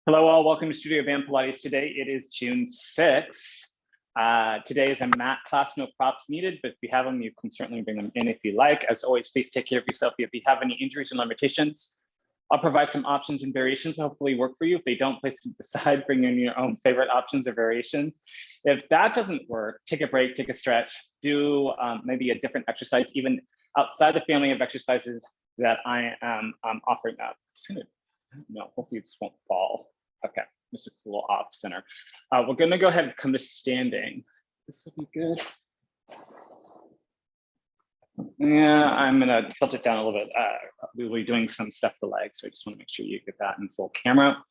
Hello all, welcome to Studio Band Pilates. Today it is June 6th. Today is a mat class, no props needed, but if you have them, you can certainly bring them in if you like. As always, please take care of yourself. If you have any injuries or limitations, I'll provide some options and variations that hopefully work for you. If they don't, place them aside, bring in your own favorite options or variations. If that doesn't work, take a break, take a stretch, do maybe a different exercise, even outside the family of exercises that I am offering up. No, hopefully this won't fall. Okay, this is a little off center. We're gonna go ahead and come to standing. This will be good. Yeah, I'm gonna tilt it down a little bit. We'll be doing some stuff to legs, so I just wanna make sure you get that in full camera.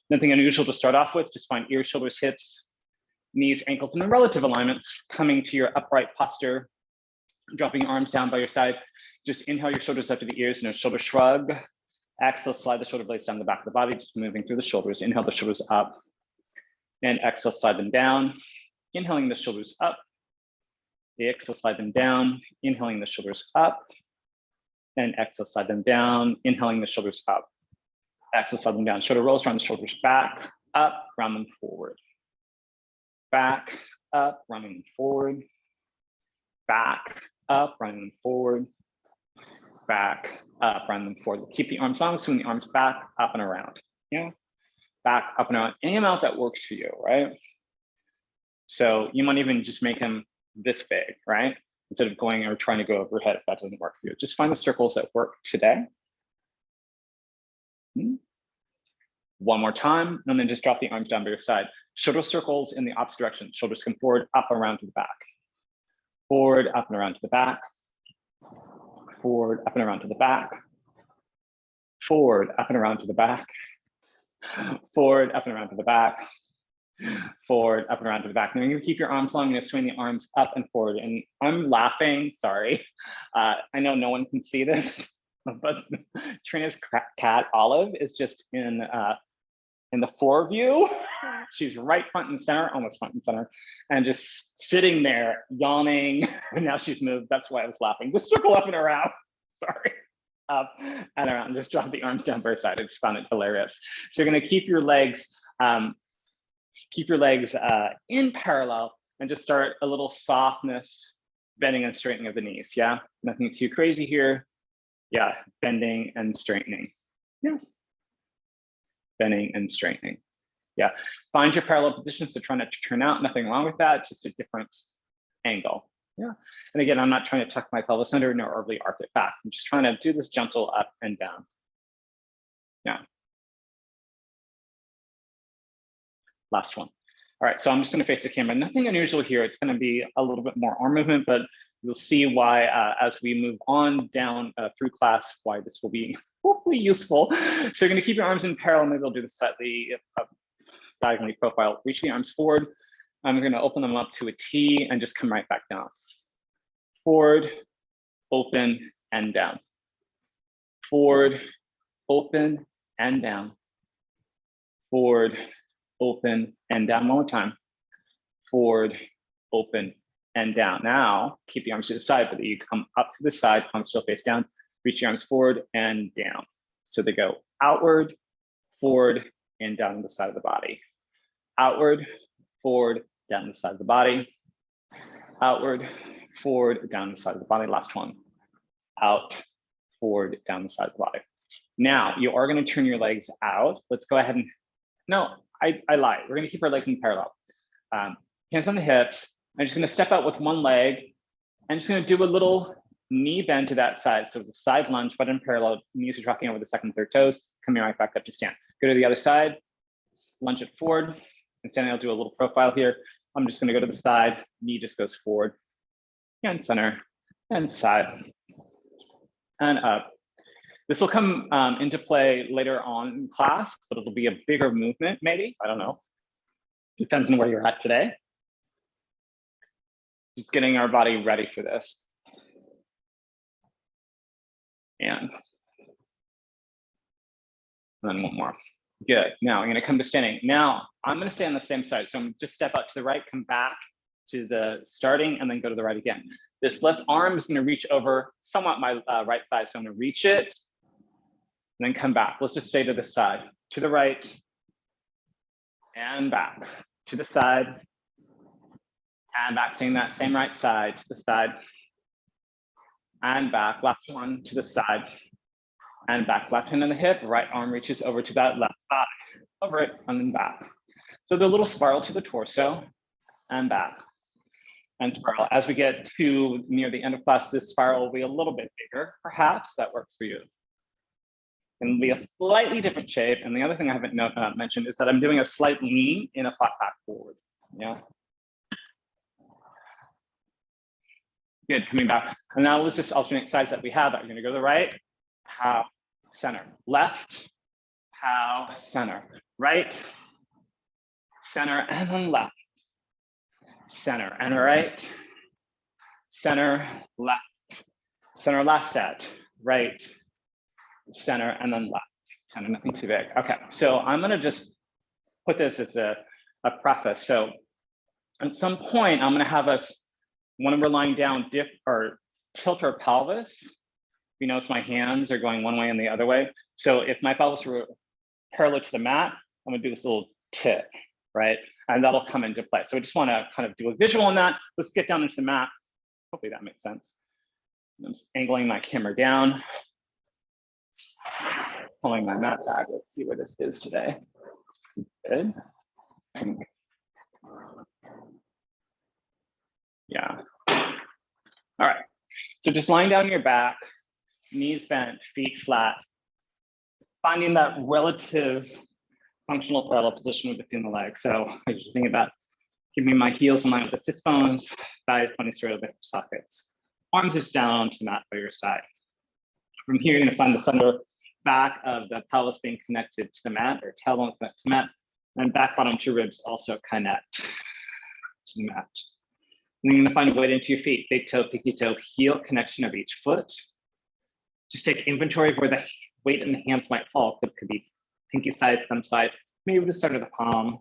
Nothing unusual to start off with, just find ears, shoulders, hips, knees, ankles in a relative alignment, coming to your upright posture, dropping your arms down by your side. Just inhale your shoulders up to the ears, no shoulder shrug. Exhale, slide the shoulder blades down the back of the body, just moving through the shoulders. Inhale the shoulders up, and exhale, slide them down. Inhaling the shoulders up. Exhale, slide them down. Inhaling the shoulders up, and exhale, slide them down. Inhaling the shoulders up. Exhale, slide them down. Shoulder rolls, round the shoulders back, up, round them forward. Back, up, rounding them forward. Back, up, rounding them forward. Back, up, round them forward. Keep the arms long, swing the arms back, up and around. Yeah, back, up and around. Any amount that works for you, right? So you might even just make them this big, right? Instead of going or trying to go overhead if that doesn't work for you. Just find the circles that work today. One more time, and then just drop the arms down by your side. Shoulder circles in the opposite direction. Shoulders come forward, up, around to the back. Forward, up and around to the back. Forward, up and around to the back. Forward, up and around to the back. Forward, up and around to the back. Forward, up and around to the back. Now you're gonna keep your arms long, you're gonna swing the arms up and forward. And I'm laughing, sorry. I know no one can see this, but Trina's cat, Olive, is just in the floor view. She's right front and center, almost front and center, and just sitting there yawning. And now she's moved. That's why I was laughing. Just circle up and around. Sorry. Up and around. Just drop the arms down by side. I just found it hilarious. So you're going to keep your legs in parallel and just start a little softness, bending and straightening of the knees. Yeah, nothing too crazy here. Yeah, bending and straightening. Yeah. Bending and straightening. Yeah, find your parallel position. So try not to turn out, nothing wrong with that, just a different angle. Yeah, and again, I'm not trying to tuck my pelvis under nor overly arc it back. I'm just trying to do this gentle up and down. Yeah. Last one. All right, so I'm just gonna face the camera. Nothing unusual here. It's gonna be a little bit more arm movement, but you'll see why as we move on down through class, why this will be hopefully useful. So you're gonna keep your arms in parallel. Maybe I'll do this slightly diagonally profile. Reach the arms forward. I'm gonna open them up to a T and just come right back down. Forward, open, and down. Forward, open, and down. Forward, open, and down. One more time. Forward, open, and down. Now, keep the arms to the side, but you come up to the side, palms still face down. Reach your arms forward and down. So they go outward, forward, and down the side of the body. Outward, forward, down the side of the body. Outward, forward, down the side of the body. Last one. Out, forward, down the side of the body. Now, you are going to turn your legs out. Let's go ahead and, no, I lied. We're going to keep our legs in parallel. Hands on the hips. I'm just going to step out with one leg. I'm just going to do a little knee bend to that side. So the side lunge, but in parallel, knees are tracking over the second and third toes, coming right back up to stand. Go to the other side, lunge it forward. And standing, I'll do a little profile here. I'm just gonna go to the side, knee just goes forward, and center, and side, and up. This will come into play later on in class, but it'll be a bigger movement, maybe, I don't know. Depends on where you're at today. Just getting our body ready for this. And then one more. Good. Now I'm going to come to standing. Now I'm going to stay on the same side. So I'm just step out to the right, come back to the starting, and then go to the right again. This left arm is going to reach over somewhat my right thigh. So I'm going to reach it, and then come back. Let's just stay to the side, to the right, and back to the side, and back, taking that same right side to the side, and back, last one to the side, and back, left hand on the hip, right arm reaches over to that left thigh, over it, and then back. So the little spiral to the torso, and back, and spiral. As we get to near the end of class, this spiral will be a little bit bigger, perhaps that works for you. And be a slightly different shape. And the other thing I haven't mentioned is that I'm doing a slight lean in a flat back forward. Yeah. Good, coming back. And now let's just alternate sides that we have. I'm going to go to the right, pow, center, left, pow, center, right, center, and then left, center, and right, center, left, center, last set, right, center, and then left, center, nothing too big. Okay, so I'm going to just put this as a preface. So at some point, I'm going to have us, when we're lying down, dip or tilt our pelvis. You notice my hands are going one way and the other way. So if my pelvis were parallel to the mat, I'm going to do this little tip, right? And that'll come into play. So I just want to kind of do a visual on that. Let's get down into the mat. Hopefully that makes sense. I'm just angling my camera down, pulling my mat back. Let's see where this is today. Good. Yeah. All right. So just lying down on your back, knees bent, feet flat, finding that relative functional parallel position within the legs. So I just think about keeping my heels in line with the sit bones, thighs pointing straight over the hip sockets. Arms just down to the mat by your side. From here, you're going to find the center back of the pelvis being connected to the mat, or tailbone connected to the mat, and back bottom two ribs also connect to the mat. And then you're going to find a weight into your feet, big toe, pinky toe, heel connection of each foot. Just take inventory of where the weight in the hands might fall. It could be pinky side, thumb side, maybe the center of the palm.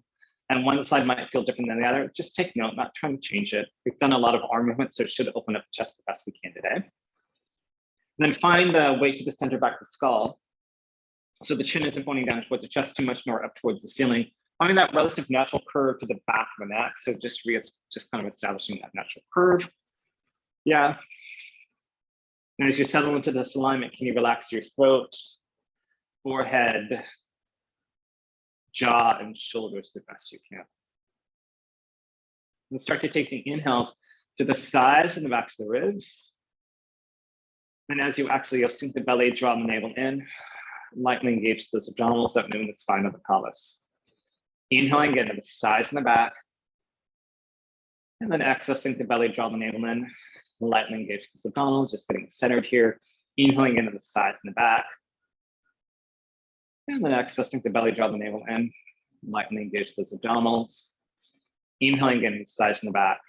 And one side might feel different than the other. Just take note, not trying to change it. We've done a lot of arm movements, so it should open up the chest the best we can today. And then find the weight to the center back of the skull. So the chin isn't pointing down towards the chest too much, nor up towards the ceiling. Finding that relative natural curve to the back of the neck. So just kind of establishing that natural curve. Yeah. And as you settle into this alignment, can you relax your throat, forehead, jaw, and shoulders the best you can? And start to take the inhales to the sides and the backs of the ribs. And as you exhale, you'll sink the belly, draw the navel in, lightly engage those abdominals that move in the spine of the pelvis. Inhaling, get into the sides and the back. And then exhale, sink the belly, draw the navel in, lightly engage the abdominals, just getting centered here. Inhaling into the sides and the back. And then exhale, sink the belly, draw the navel in, lightly engage those abdominals. Inhaling, getting the sides and the back.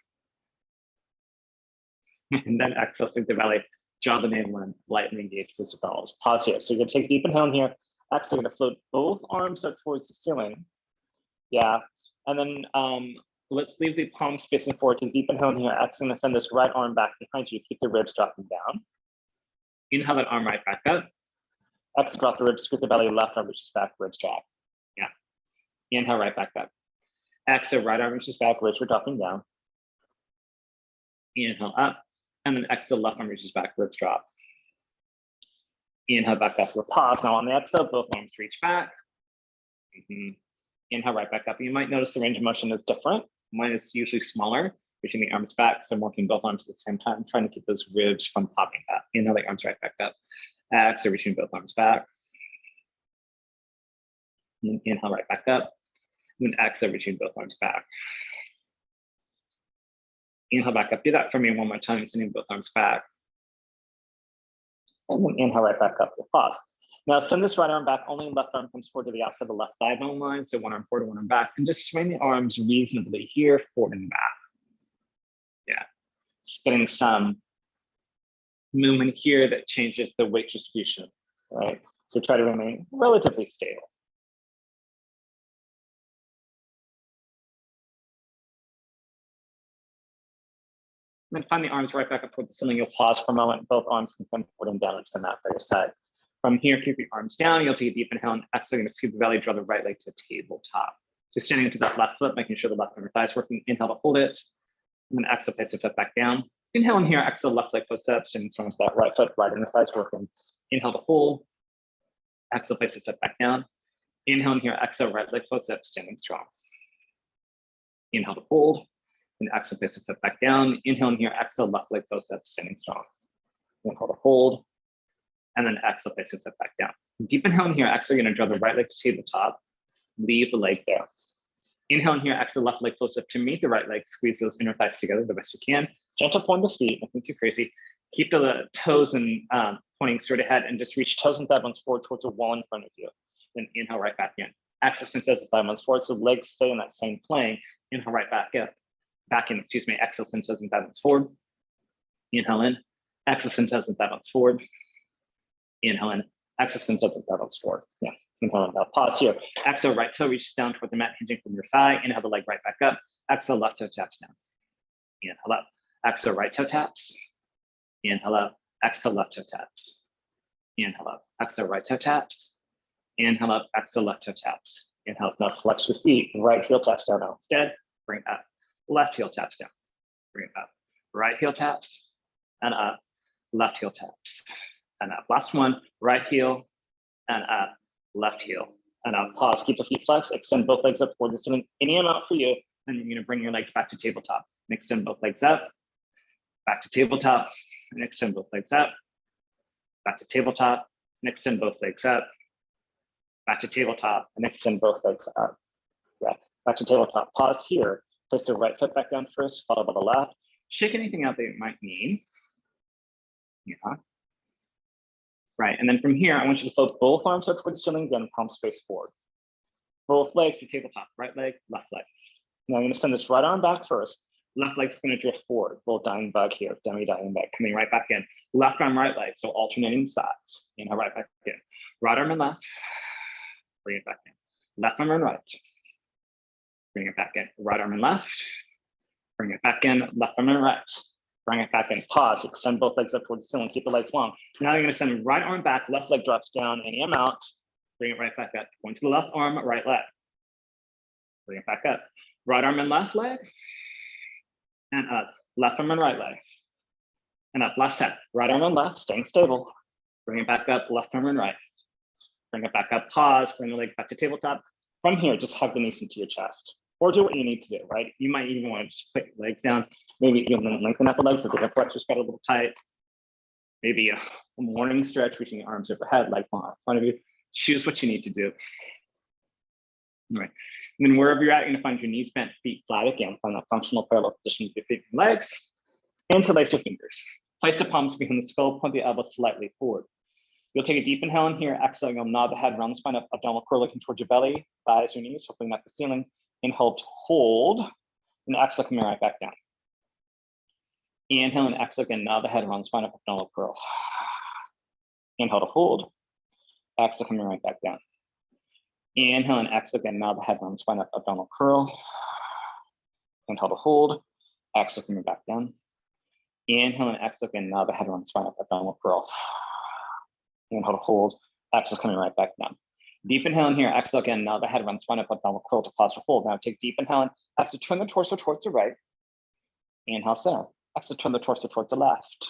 And then exhale, sink the belly, draw the navel in, lightly engage those abdominals. Pause here. So you're going to take a deep inhale in here. Exhale, you're going to float both arms up towards the ceiling. Yeah. And then let's leave the palms facing forward to deep inhale in here. Exhale, going to send this right arm back behind you. Keep the ribs dropping down. Inhale that arm right back up. Exhale, drop the ribs, scoot the belly, left arm reaches back, ribs drop. Yeah. Inhale right back up. Exhale, right arm reaches back, ribs are dropping down. Inhale up. And then exhale, left arm reaches back, ribs drop. Inhale back up. We'll pause. Now on the exhale, both arms reach back. Inhale right back up. You might notice the range of motion is different. Mine is usually smaller, reaching the arms back. So I'm working both arms at the same time, trying to keep those ribs from popping up. Inhale the arms right back up. Exhale, reaching both arms back. And then inhale right back up. And then exhale, reaching both arms back. Inhale back up. Do that for me one more time, sending both arms back. And then inhale right back up. We'll pause. Now send this right arm back, only left arm comes forward to the outside of the left thigh bone line. So one arm forward, one arm back, and just swing the arms reasonably here, forward and back. Yeah, just getting some movement here that changes the weight distribution, right? So try to remain relatively stable. And then find the arms right back up towards the ceiling. You'll pause for a moment. Both arms can come forward and down into the mat by your side. From here, keep your arms down. You'll take a deep inhale and exhale. You're going to scoop the belly, draw the right leg to tabletop. Just standing to that left foot, making sure the left inner thigh is working. Inhale to hold it. And then exhale, place the foot back down. Inhale in here, exhale, left leg foot steps, standing strong with that right foot, right inner thigh is working. Inhale to hold. Exhale, place the foot back down. Inhale in here, exhale, right leg foot steps, standing strong. Inhale to hold. And exhale, place the foot back down. Inhale in here, exhale, left leg foot steps, standing strong. Inhale to hold. And then exhale, place the foot back down. Deep inhale in here, exhale, you're gonna draw the right leg to tabletop. Leave the leg there. Inhale in here, exhale, left leg close up to meet the right leg. Squeeze those inner thighs together the best you can. Gentle point the feet, nothing too crazy. Keep the toes and pointing straight ahead and just reach toes and thigh bones forward towards a wall in front of you. Then inhale right back in. Exhale, send toes and thigh bones forward so legs stay in that same plane. Inhale right back up. Back in, excuse me. Exhale, send toes and thigh bones forward. Inhale in. Exhale, send toes and thigh bones forward. Inhale in. Exhale, send toes and thigh bones forward. Yeah. Inhale, now pause here. Exhale, right toe reaches down towards the mat, hinging from your thigh. Inhale the leg right back up. Exhale, left toe taps down. Inhale up. Exhale, right toe taps. Inhale up. Exhale, left toe taps. Inhale up. Exhale, right toe taps. Inhale up. Exhale, left toe taps. Inhale. Now flex your feet. Right heel taps down. Now instead, bring up. Left heel taps down. Bring up. Right heel taps and up. Left heel taps and up. Last one. Right heel and up. Left heel and up. Pause. Keep the feet flexed. Extend both legs up toward the ceiling. Any amount for you. And you're going to bring your legs back to tabletop. And extend both legs up. Back to tabletop. And extend both legs up. Back to tabletop. And extend both legs up. Back to tabletop. And extend both legs up. Yeah. Back to tabletop. Pause here. Place the right foot back down first, followed by the left. Shake anything out that you might need. Yeah. Right, and then from here, I want you to float both arms up towards the ceiling, then palms face forward. Both legs to tabletop, right leg, left leg. Now I'm gonna send this right arm back first. Left leg's gonna drift forward, little dying bug here, dummy dying bug, coming right back in. Left arm, right leg, so alternating sides. Inhale, right back in. Right arm and left, bring it back in. Left arm and right, bring it back in. Right arm and left, bring it back in. Left arm and right. Bring it back in, pause, extend both legs up towards the ceiling, keep the legs long. Now you're gonna send right arm back, left leg drops down, any amount, bring it right back up. Point to the left arm, right leg. Bring it back up. Right arm and left leg, and up. Left arm and right leg, and up. Last set, right arm and left, staying stable. Bring it back up, left arm and right. Bring it back up, pause, bring the legs back to tabletop. From here, just hug the knees into your chest. Or do what you need to do, right? You might even want to just put your legs down. Maybe you can lengthen out the legs so the hip flexors got a little tight. Maybe a morning stretch, reaching your arms overhead, legs long in front of you. Choose what you need to do. All right. And then wherever you're at, you're gonna find your knees bent, feet flat again. Find that functional parallel position with your feet and legs. Interlace your fingers. Place the palms behind the skull, point the elbows slightly forward. You'll take a deep inhale in here. Exhale, you'll nod the head around the spine up, abdominal curl looking towards your belly, thighs, your knees, hopefully not the ceiling. Inhale to hold, and exhale, coming right back down. Inhale and exhale again, nod the head around the spine up, abdominal curl. Inhale to hold, exhale, coming right back down. Inhale and exhale again, nod the head around the spine up, abdominal curl. Inhale to hold, exhale, coming back down. Inhale and exhale again, nod the head around the spine up, abdominal curl. Inhale to hold, exhale, coming right back down. Deep inhale in here, exhale again, now the head around spine up, abdominal curl to pause or hold. Now take deep inhale in, exhale, turn the torso towards the right. Inhale, center. Exhale, turn the torso towards the left.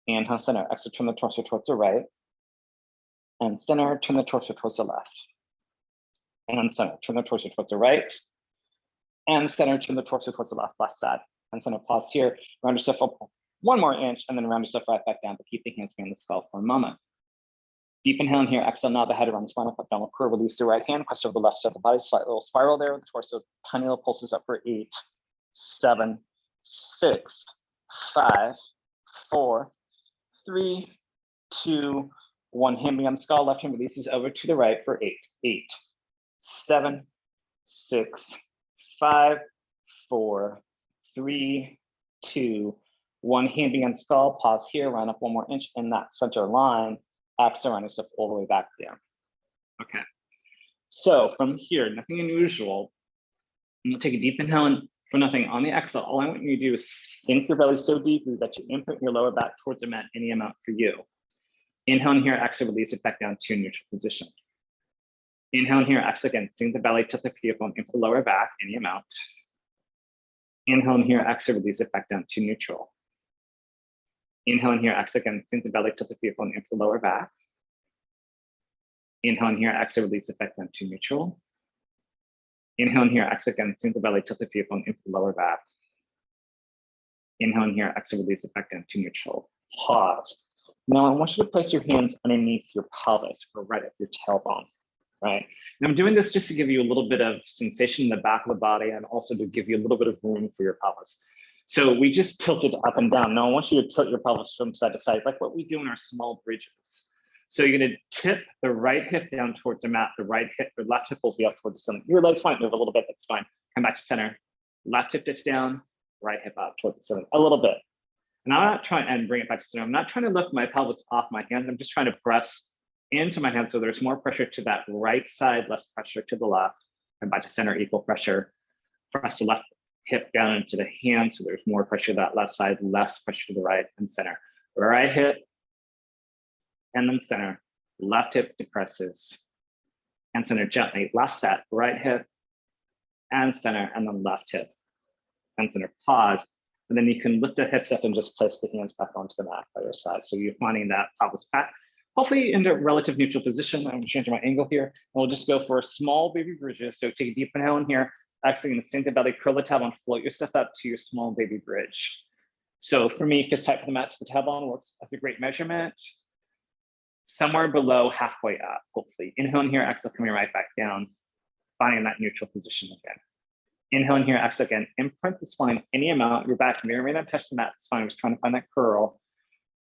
Inhale, center. Exhale, turn the torso towards the right. And center, turn the torso towards the left. And center, turn the torso towards the right. And center, turn the torso towards the left, left side. And center, pause here, round yourself up 1 more inch, and then round yourself right back down, but keep the hands behind the skull for a moment. Deep inhale in here, exhale, nod the head around the spine up, abdominal curl, release the right hand, press over the left side of the body, slight little spiral there, the torso, tiny little pulses up for 8, 7, 6, 5, 4, 3, 2, 1. Hand behind the skull, left hand releases over to the right for 8, 8, 7, 6, 5, 4, 3, 2, 1. Hand behind skull, pause here, round up 1 more inch in that center line. Exhale, round yourself all the way back down. Okay. So from here, nothing unusual. I'm gonna take a deep inhale and for nothing on the exhale. All I want you to do is sink your belly so deeply that you imprint your lower back towards the mat, any amount for you. Inhale in here, exhale, release it back down to your neutral position. Inhale in here, exhale again, sink the belly, tilt the feet bone into the lower back, any amount. Inhale in here, exhale, release it back down to neutral. Inhale in here, exhale again, sink the belly, tilt the feet bone into the lower back. Inhale in here, exhale, release it back down to neutral. Inhale in here, exhale again, sink the belly, tilt the feet bone into the lower back. Inhale in here, exhale, release it back down to neutral. Pause. Now I want you to place your hands underneath your pelvis or right at your tailbone, right? And I'm doing this just to give you a little bit of sensation in the back of the body and also to give you a little bit of room for your pelvis. So we just tilted up and down. Now I want you to tilt your pelvis from side to side, like what we do in our small bridges. So you're gonna tip the right hip down towards the mat, the right hip, or left hip will be up towards the ceiling. Your legs might move a little bit, that's fine. Come back to center. Left hip dips down, right hip up towards the ceiling, a little bit. And I'm not trying, and bring it back to center. I'm not trying to lift my pelvis off my hands. I'm just trying to press into my hands so there's more pressure to that right side, less pressure to the left. And back to center, equal pressure. Press the left hip down into the hand so there's more pressure to that left side, less pressure to the right and center. Right hip, and then center. Left hip depresses, and center gently. Last set, right hip, and center, and then left hip, and center. Pause. And then you can lift the hips up and just place the hands back onto the mat by your side. So you're finding that pelvis back, hopefully into relative neutral position. I'm changing my angle here. And we'll just go for a small baby bridges. So take a deep inhale in here, exhaling to sink the belly, curl the tailbone, float yourself up to your small baby bridge. So for me, fist tight from the mat to the tailbone works as a great measurement. Somewhere below halfway up, hopefully. Inhale in here, exhale, coming right back down, finding that neutral position again. Inhale in here, exhale again, imprint the spine any amount. Your back may or may not touch the mat, it's fine. I'm just trying to find that curl.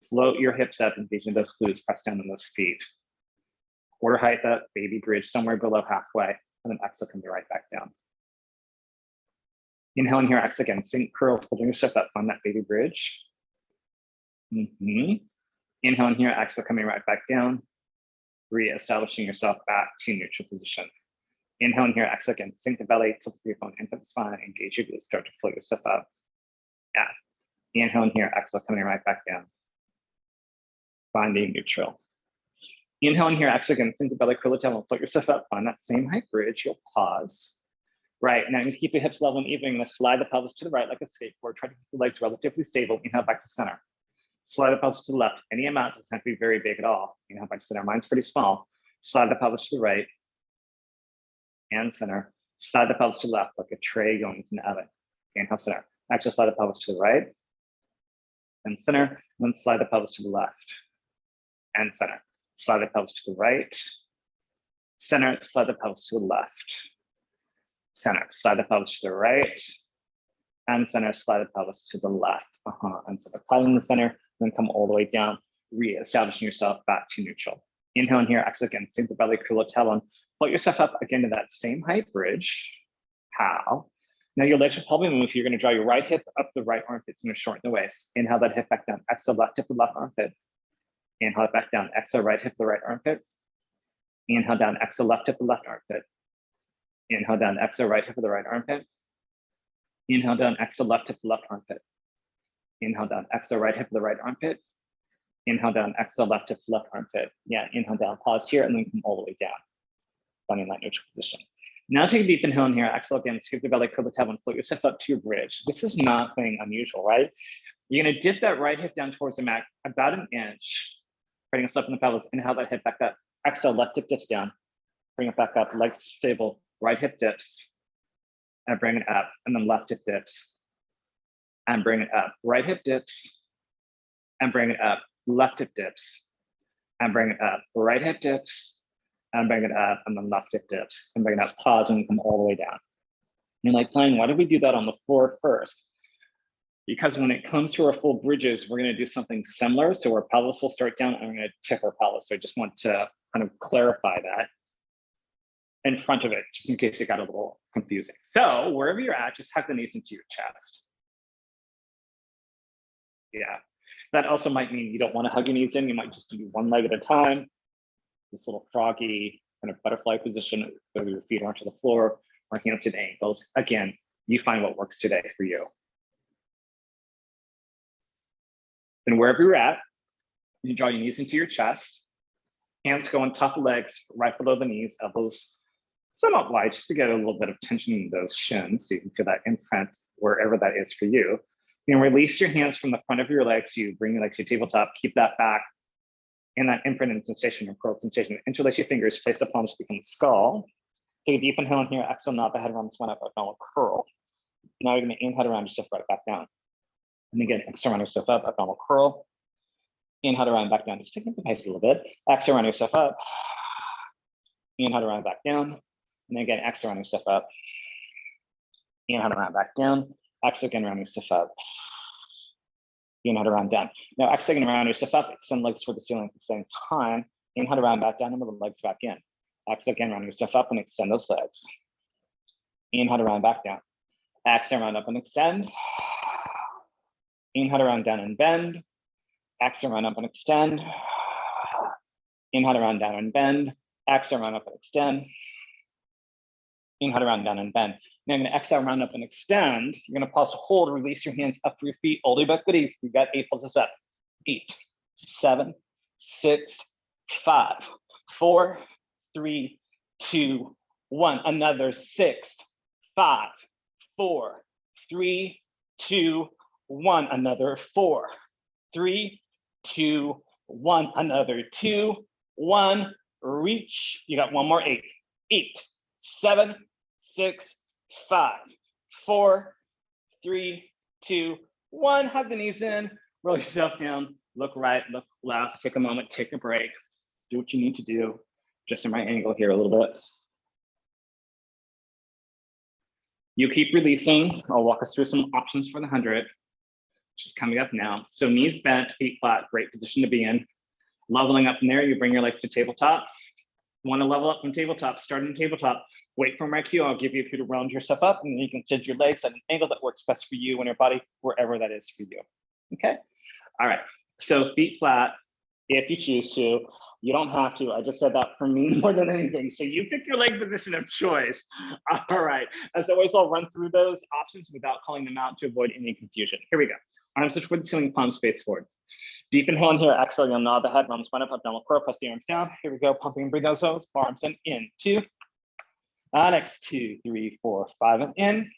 Float your hips up, engaging those glutes, press down on those feet. Quarter height, that baby bridge, somewhere below halfway, and then exhale, coming right back down. Inhale in here, exhale again, sink, curl, holding yourself up, find that baby bridge. Inhale in here, exhale, coming right back down, re-establishing yourself back to neutral position. Inhale in here, exhale again, sink the belly, tilt the bone into the spine, engage your glutes, start to float yourself up. Yeah. Inhale in here, exhale, coming right back down. Finding neutral. Inhale in here, exhale again, sink the belly, curl the tailbone, float yourself up, find that same height bridge, you'll pause. Right, now you keep the hips level and even, slide the pelvis to the right like a skateboard, try to keep the legs relatively stable, inhale back to center. Slide the pelvis to the left, any amount, doesn't have to be very big at all. Inhale back to center, mine's pretty small. Slide the pelvis to the right, and center. Slide the pelvis to the left like a tray going into an oven. Inhale, center. Actually, slide the pelvis to the right and center, and then slide the pelvis to the left and center. Slide the pelvis to the right, center, slide the pelvis to the left, center, slide the pelvis to the right, and center, slide the pelvis to the left. And so applying the center, then come all the way down, re-establishing yourself back to neutral. Inhale in here, exhale again, sink the belly, curl the tailbone. Float yourself up again to that same height bridge. How? Now your legs will probably move. You're going to draw your right hip up the right armpit. It's going to shorten the waist. Inhale that hip back down. Exhale left hip the left armpit. Inhale it back down. Exhale right hip the right armpit. Inhale down. Exhale left hip the left armpit. Inhale down. Exhale right hip the right armpit. Inhale down. Exhale left hip the left armpit. Inhale down. Exhale right hip the right armpit. Inhale down. Exhale left hip the left armpit. Yeah. Inhale down. Pause here and then come all the way down. Finding that neutral position. Now take a deep inhale in here, exhale again, scoop the belly, curl the tailbone, float yourself up to your bridge. This is nothing unusual, right? You're gonna dip that right hip down towards the mat, about an inch, bring us up in the pelvis, inhale that hip back up. Exhale, left hip dips down, bring it back up, legs stable, right hip dips, and bring it up, and then left hip dips, and bring it up. Right hip dips, and bring it up, left hip dips, and bring it up. Right hip dips, and bring it up, and then left hip dips, and bring it up, pause, and come all the way down. You're like, Klein, why did we do that on the floor first? Because when it comes to our full bridges, we're gonna do something similar. So our pelvis will start down, and we're gonna tip our pelvis. So I just want to kind of clarify that in front of it, just in case it got a little confusing. So wherever you're at, just hug the knees into your chest. Yeah, that also might mean you don't wanna hug your knees in, you might just do one leg at a time. This little froggy kind of butterfly position, whether your feet onto the floor or hands to the ankles. Again, you find what works today for you. And wherever you're at, you draw your knees into your chest. Hands go on top of legs, right below the knees, elbows somewhat wide, just to get a little bit of tension in those shins, so you can feel that imprint wherever that is for you. You can release your hands from the front of your legs. You bring your legs to your tabletop, keep that back, and that imprint and sensation, or curl sensation. Interlace your fingers, place the palms between the skull. Take a deep inhale in here, exhale, nod the head around the spine up, abdominal curl. Now you're gonna inhale around, shift right back down. And again, exhale around yourself up, abdominal curl. Inhale around, back down, just picking up the pace a little bit. Exhale around yourself up. Inhale around, back down. And then again, exhale around yourself up. Inhale around, back down. Exhale again, around yourself up. Inhale around, down. Now exhale again, around yourself up. Extend legs toward the ceiling at the same time. Inhale around, back down, and move the legs back in. Exhale again, round yourself up and extend those legs. Inhale around, back down. Exhale around, up and extend. Inhale around, down and bend. Exhale around, up and extend. Inhale around, down and bend. Exhale around, up and extend. Inhale around, down and bend. Now I'm going to exhale around, up and extend. You're going to pause to hold, release your hands up through your feet, all the way back to the We got 8 pulses up. 8, 7, 6, 5, 4, 3, 2, 1. Another 6, 5, 4, 3, 2, 1. Another 4, 3, 2, 1. Another 2, 1. Reach. You got one more 8. 8, 7, 6, 5, 4, 3, 2, 1. Hug the knees in, roll yourself down, look right, look left, take a moment, take a break, do what you need to do. Just in my angle here a little bit. You keep releasing. I'll walk us through some options for the 100, which is coming up now. So knees bent, feet flat, great position to be in. Leveling up from there, you bring your legs to tabletop. You want to level up from tabletop, start in tabletop. Wait for my cue. I'll give you a cue to round yourself up, and then you can extend your legs at an angle that works best for you and your body, wherever that is for you. Okay. All right. So feet flat, if you choose to. You don't have to. I just said that for me more than anything. So you pick your leg position of choice. All right. As always, I'll run through those options without calling them out to avoid any confusion. Here we go. Arms toward the ceiling, palms face forward. Deep inhale in here. Exhale, you'll nod the head, round the spine up, abdominal curl, press the arms down. Here we go. Pumping and breathe those toes. Arms in 2. Next 2, 3, 4, 5, and in.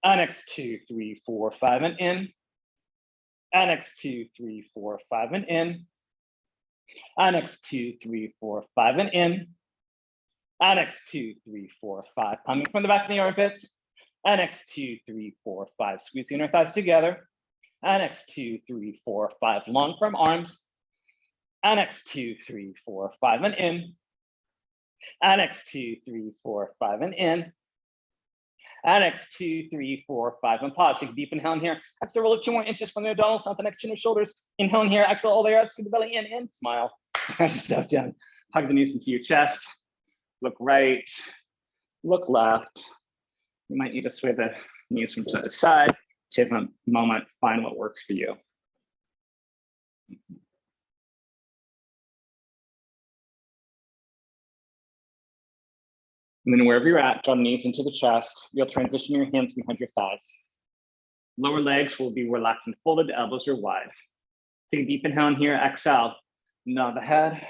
Next 2, 3, 4, 5, and in. Next 2, 3, 4, 5, and in. Next 2, 3, 4, 5, and in. Next 2, 3, 4, 5. Coming from the back of the armpits. Next 2, 3, 4, 5. Squeeze the inner thighs together. Next 2, 3, 4, 5. Long firm arms. Next 2, 3, 4, 5, and in. Next 2, 3, 4, 5, and in. Next 2, 3, 4, 5, and pause. Take a deep inhale in here. Exhale, roll up 2 more inches from the abdominals, not the next chin or shoulders. Inhale in here. Exhale all the way out. Scoop the belly in. Smile. Press yourself down. Hug the knees into your chest. Look right. Look left. You might need to sway the knees from side to side. Take a moment. Find what works for you. And then wherever you're at, draw the knees into the chest. You'll transition your hands behind your thighs. Lower legs will be relaxed and folded. The elbows are wide. Take a deep inhale in here. Exhale. Nod the head.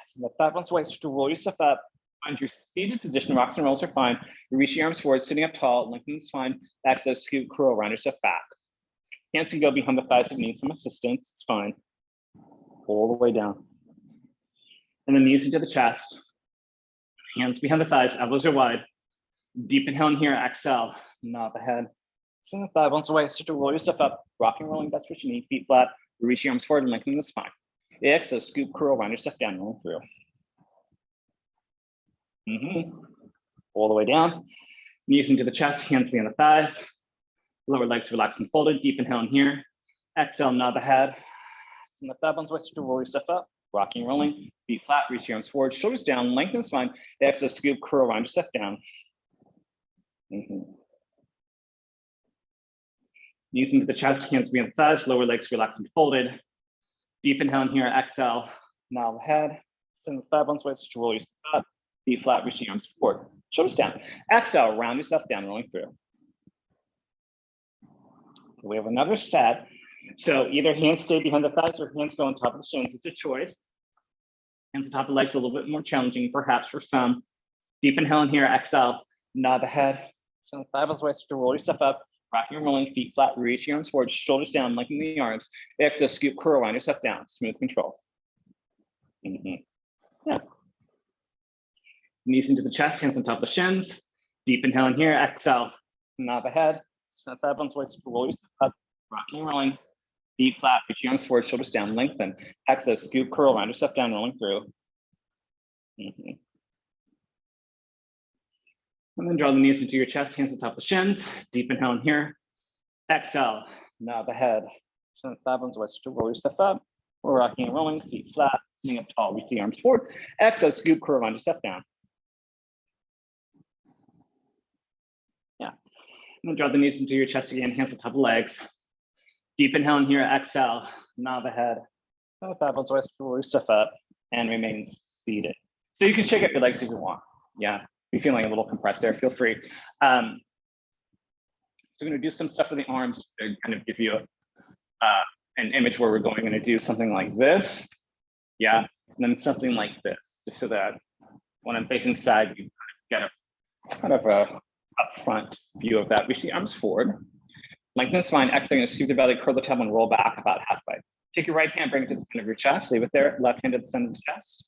Send the thigh bones away. Start to roll yourself up. Find your seated position. Rocks and rolls are fine. You reach your arms forward, sitting up tall, lengthen the spine. Exhale, scoot, curl, round yourself back. Hands can go behind the thighs if you need some assistance. It's fine. All the way down. And then knees into the chest. Hands behind the thighs, elbows are wide. Deep inhale in here, exhale, nod the head. Send the thigh bones away, start to roll yourself up. Rocking, rolling, that's what you need. Feet flat, reach your arms forward and lengthen the spine. Exhale, scoop, curl, round yourself down, roll through. All the way down. Knees into the chest, hands behind the thighs. Lower legs relaxed and folded. Deep inhale in here. Exhale, nod the head. Send the thigh bones away, start to roll yourself up. Rocking, rolling, feet flat, reach your arms forward, shoulders down, lengthen the spine. Exhale, scoop, curl, round yourself down. Knees into the chest, hands behind the thighs, lower legs relaxed and folded. Deep inhale in here, exhale, nod the head. Send the thigh bones away, start to roll yourself up. Feet flat, reach your arms forward, shoulders down. Exhale, round yourself down, rolling through. We have another set. So either hands stay behind the thighs or hands go on top of the shins. It's a choice. Hands on top of legs, a little bit more challenging, perhaps for some. Deep inhale in here, exhale, nod the head. So thigh bones waist to roll yourself up, rocking and rolling, feet flat, reach your arms forward, shoulders down, lengthening the arms. Exhale, scoop, curl, round yourself down, smooth control. Yeah. Knees into the chest, hands on top of the shins. Deep inhale in here, exhale, nod the head. So thigh bones waist to roll yourself up, rocking and rolling, feet flat, reach your arms forward, shoulders down, lengthen. Exhale, scoop, curl, round yourself down, rolling through. And then draw the knees into your chest, hands on top of the shins. Deep inhale in here. Exhale, nod the head. So thigh bones waist to roll yourself up. We're rocking and rolling, feet flat, sitting up tall, reach the arms forward. Exhale, scoop, curl, round yourself down. Yeah. And then draw the knees into your chest again, hands on top of legs. Deep inhale in here, exhale, nod the head. Thigh bones waist to roll yourself up and remain seated. So you can shake up your legs if you want. Yeah. If you're feeling a little compressed there, feel free. So I'm going to do some stuff with the arms to kind of give you an image where we're going to do something like this. Yeah, and then something like this, just so that when I'm facing side, you get a kind of a upfront view of that. Reach the arms forward, lengthen the spine, exhale, scoop the belly, curl the tailbone, roll back about halfway. Take your right hand, bring it to the center of your chest, leave it there, left hand to the center of the chest.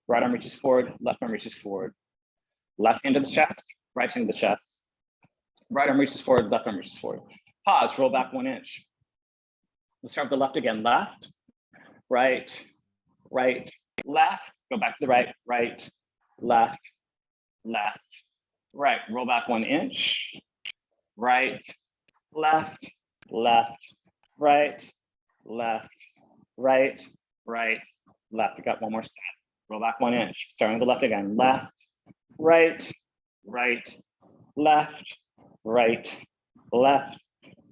Right arm reaches forward, left arm reaches forward. Left hand to the chest, right hand to the chest. Right arm reaches forward, left arm reaches forward. Pause, roll back 1 inch. Let's start with the left again. Left, right, right, left. Go back to the right, right, left, left, right. Roll back 1 inch. Right, left, left, right, left, right, right, left. We got one more step. Roll back 1 inch. Starting with the left again. Left, right, right, left, right, left,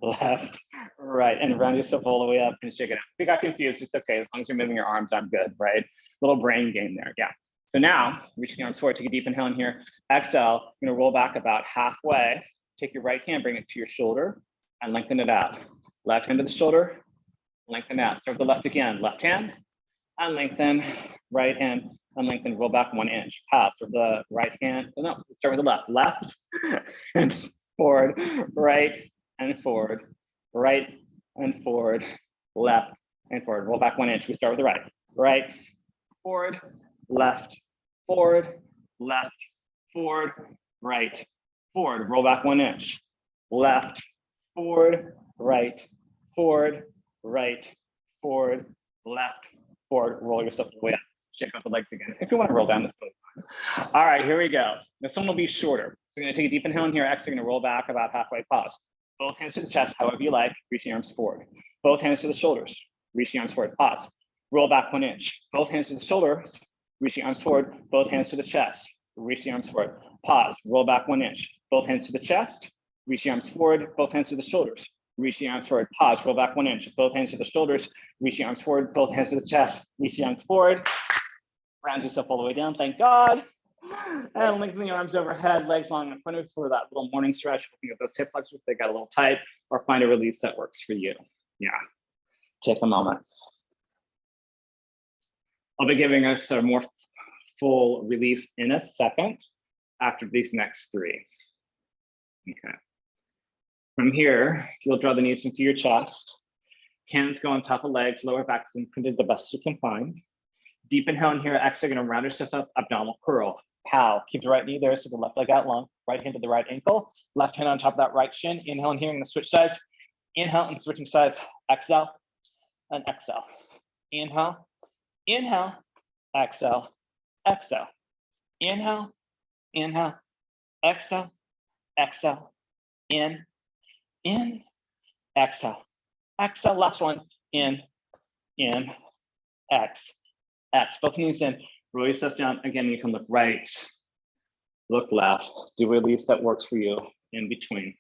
left, right, and round yourself all the way up and shake it out. If you got confused, it's okay. As long as you're moving your arms, I'm good, right? Little brain game there, yeah. So now, reaching the arms forward, take a deep inhale in here. Exhale, you're gonna roll back about halfway. Take your right hand, bring it to your shoulder, and lengthen it out. Left hand to the shoulder, lengthen out. Start with the left again. Left hand, and lengthen. Right hand, and lengthen, roll back 1 inch. Pass with the right hand. Oh, no, start with the left. Left and forward, right and forward, right and forward, left and forward. Roll back 1 inch. We start with the right. Right, forward, left, forward, left, forward, right, forward. Roll back 1 inch. Left, forward, right, forward, right, forward, left, forward. Roll yourself way up. Shake up the legs again. If you want to roll down this way. All right, here we go. This one will be shorter. So we're going to take a deep inhale in here. Exhale, going to roll back about halfway. Pause. Both hands to the chest, however you like. Reach the arms forward. Both hands to the shoulders. Reach the arms forward. Pause. Roll back 1 inch. Both hands to the shoulders. Reach the arms forward. Both hands to the chest. Reach the arms forward. Pause. Roll back 1 inch. Both hands to the chest. Reach the arms forward. Both hands to the shoulders. Reach the arms forward. Pause. Roll back 1 inch. Both hands to the shoulders. Reach the arms forward. Both hands to the chest. Reach the arms forward. Round yourself all the way down. Thank God. And lengthen your arms overhead, legs long in front of you for that little morning stretch. Looking at those hip flexors if they got a little tight, or find a release that works for you. Yeah. Take a moment. I'll be giving us a more full release in a second after these next three. Okay. From here, you'll draw the knees into your chest. Hands go on top of legs, lower back is imprinted the best you can find. Deep inhale in here, exhale, gonna round yourself up, abdominal curl. Pow, keep the right knee there so the left leg out long, right hand to the right ankle, left hand on top of that right shin. Inhale in here, I'm gonna switch sides. Inhale and switching sides, exhale and exhale. Inhale, inhale, exhale, exhale. Inhale, inhale, exhale, exhale, in, exhale, exhale, last one, in, X. Both knees in, roll yourself down. Again, you can look right, look left, do a release that works for you in between.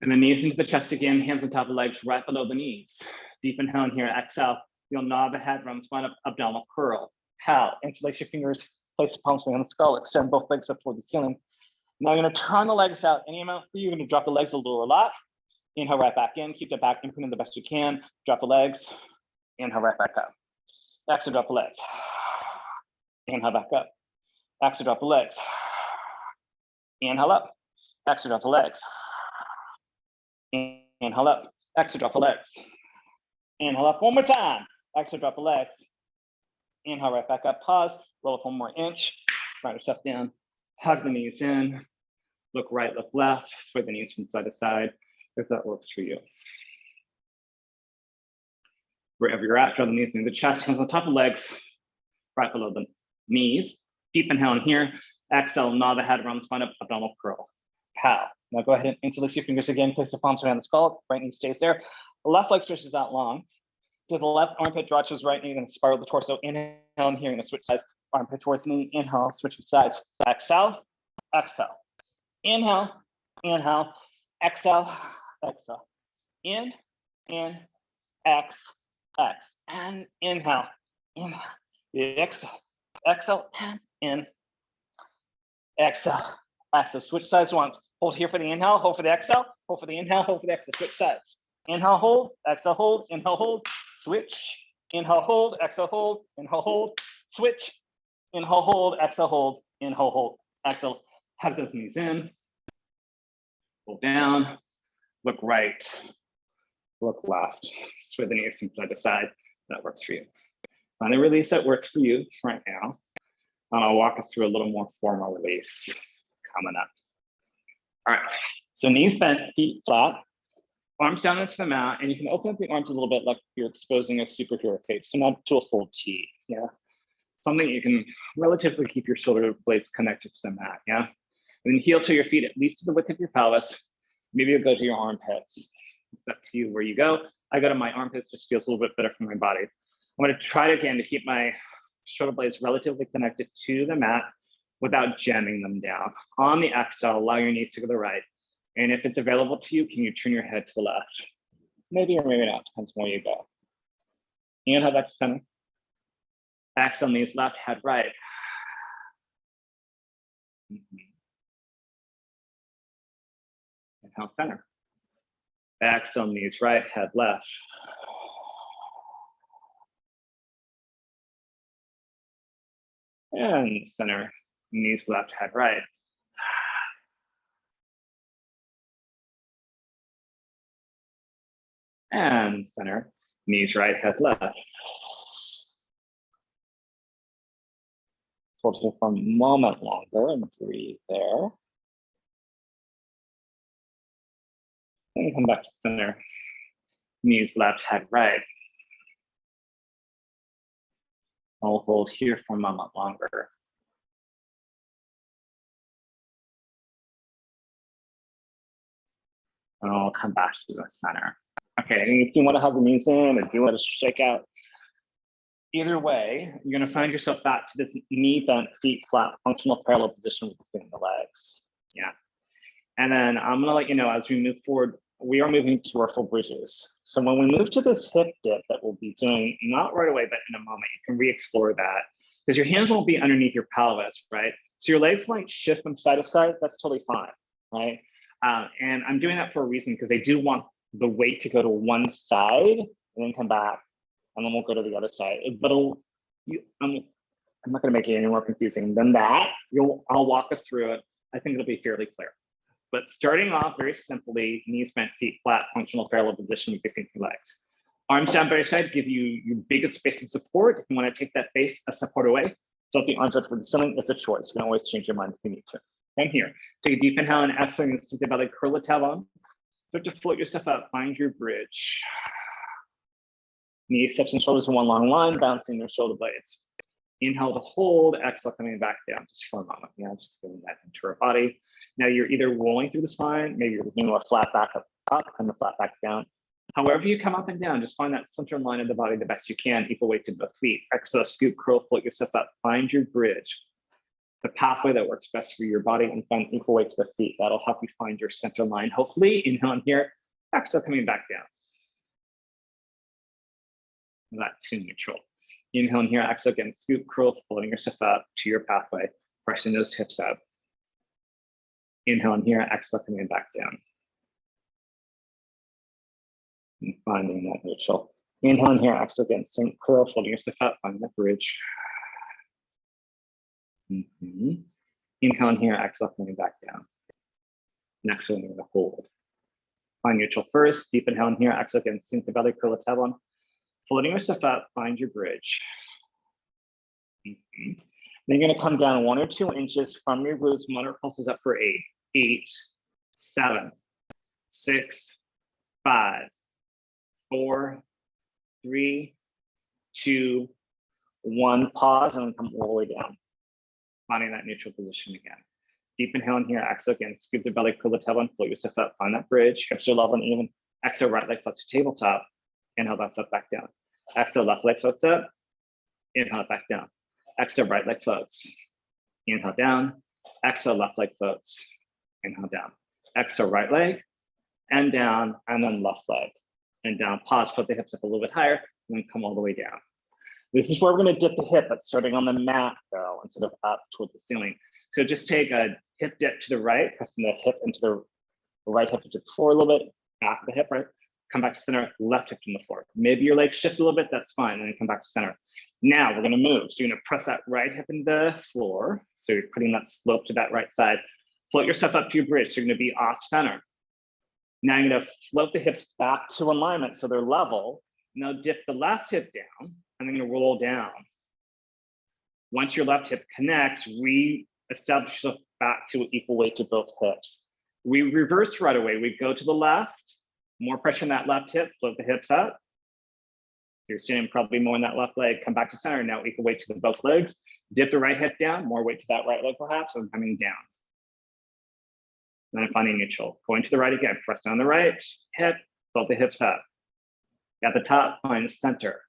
And then knees into the chest again, hands on top of legs, right below the knees. Deep inhale in here, exhale. You'll nod the head, round the spine up, abdominal curl. Pow, interlace your fingers, place the palms on the skull, extend both legs up toward the ceiling. Now you're gonna turn the legs out any amount for you. You're gonna drop the legs a little lot. Inhale right back in, keep the back imprinted the best you can. Drop the legs, inhale right back up. Exhale, drop the legs. Inhale, back up. Exhale, drop the legs. Inhale up. Exhale, drop the legs. Inhale up. Exhale, drop the legs. Inhale up one more time. Exhale, drop the legs. Inhale, right back up. Pause. Roll up one more inch. Right yourself down. Hug the knees in. Look right, look left. Sway the knees from side to side if that works for you. Wherever you're at, draw the knees into the chest, hands on top of legs, right below the knees. Deep inhale in here. Exhale, nod the head around the spine up, abdominal curl. Pow. Now go ahead and interlace your fingers again. Place the palms around the skull. Right knee stays there. The left leg stretches out long. To the left armpit, draw towards right knee, and spiral the torso. Inhale in here, and switch sides. Armpit towards knee. Inhale, switch sides. Exhale, exhale. Inhale, inhale, exhale, exhale. In, X, and inhale, inhale. Exhale, exhale, and in. Exhale, exhale. Switch sides once. Hold here for the inhale, hold for the exhale, hold for the inhale, hold for the exhale. Switch sides. Inhale, hold, inhale, hold, switch. Inhale, hold, inhale, hold, switch. Inhale, hold, inhale, hold, exhale. Hug those knees in. Pull down. Look right. Look left. Sway the knees from side to side. That works for you. Find a release that works for you right now. And I'll walk us through a little more formal release coming up. All right. So knees bent, feet flat, arms down into the mat, and you can open up the arms a little bit like you're exposing a superhero cape. So not to a full T. Yeah. Something you can relatively keep your shoulder blades connected to the mat. Yeah. And then heel to your feet at least to the width of your pelvis. Maybe you'll go to your armpits. It's up to you where you go. I go to my armpits, just feels a little bit better for my body. I'm going to try again to keep my shoulder blades relatively connected to the mat without jamming them down. On the exhale, allow your knees to go to the right. And if it's available to you, can you turn your head to the left? Maybe or maybe not, depends on where you go. Inhale back to center. Exhale, knees left, head right. Inhale, center. Exhale, knees right, head left. And center, knees left, head right. And center, knees right, head left. Hold here for a moment longer and breathe there. And come back to center, knees left, head right. I'll hold here for a moment longer. And I'll come back to the center. Okay, and if you want to have the knees in, if you want to shake out, either way, you're going to find yourself back to this knee bent, feet flat, functional parallel position between the legs. Yeah. And then I'm going to let you know as we move forward, we are moving to our full bridges. So when we move to this hip dip that we'll be doing, not right away, but in a moment, you can re-explore that because your hands won't be underneath your pelvis, right? So your legs might shift from side to side. That's totally fine, right? And I'm doing that for a reason because I do want the weight to go to one side and then come back, and then we'll go to the other side. But I'm not going to make it any more confusing than that. I'll walk us through it. I think it'll be fairly clear. But starting off very simply, knees bent, feet flat, functional parallel position between your legs. Arms down by your side, give you your biggest space of support. If you want to take that base of support away, float the arms up for the ceiling. It's a choice. You can always change your mind if you need to. From here, take a deep inhale and exhale and sink the belly, curl the tailbone. Start to float yourself up, find your bridge. Knees, hips, and shoulders in one long line, bouncing your shoulder blades. Inhale to hold, exhale coming back down just for a moment. Yeah, just feeling that into our body. Now you're either rolling through the spine, maybe you're doing a flat back up and a flat back down. However you come up and down, just find that center line of the body the best you can, equal weight to both feet. Exhale, scoop, curl, float yourself up. Find your bridge, the pathway that works best for your body, and find equal weight to the feet. That'll help you find your center line. Hopefully, inhale in here, exhale coming back down. That to neutral. Inhale in here, exhale again, scoop, curl, floating yourself up to your pathway, pressing those hips out. Inhale in here, exhale coming back down. And finding that neutral. Inhale in here, exhale again, sink curl, folding yourself up, find that bridge. Inhale in here, exhale, coming back down. Next one, we're gonna hold. Find neutral first, deep inhale in here, exhale again, sink the belly, curl the tailbone. Floating yourself up, find your bridge. Then you're gonna come down 1 or 2 inches from your glutes, moderate pulses up for 8, 8, 7, 6, 5, 4, 3, 2, 1. Pause and then come all the way down. Finding that neutral position again. Deep inhale in here, exhale again, scoop the belly, curl the tailbone, float yourself up, find that bridge, hips are level and even. Exhale, right leg floats to tabletop. Inhale, left foot back down. Exhale, left leg floats up. Inhale, back down. Exhale, right leg floats. Inhale, down. Exhale, left leg floats. Inhale, down. Exhale, right leg and down, and then left leg and down. Pause, put the hips up a little bit higher, and then come all the way down. This is where we're gonna dip the hip, but starting on the mat though, instead of up towards the ceiling. So just take a hip dip to the right, pressing the hip into the right hip into the floor a little bit, back of the hip, right? Come back to center, left hip to the floor. Maybe your legs shift a little bit, that's fine, and then come back to center. Now we're gonna move. So you're gonna press that right hip into the floor. So you're putting that slope to that right side. Float yourself up to your bridge. So you're gonna be off center. Now you're gonna float the hips back to alignment so they're level. Now dip the left hip down, and then gonna roll down. Once your left hip connects, re-establish yourself back to equal weight to both hips. We reverse right away. We go to the left, more pressure on that left hip, float the hips up. You're standing probably more on that left leg, come back to center, now equal weight to both legs. Dip the right hip down, more weight to that right leg perhaps, and coming down. Then finding neutral. Going to the right again, press down the right hip, float the hips up. At the top, find the center.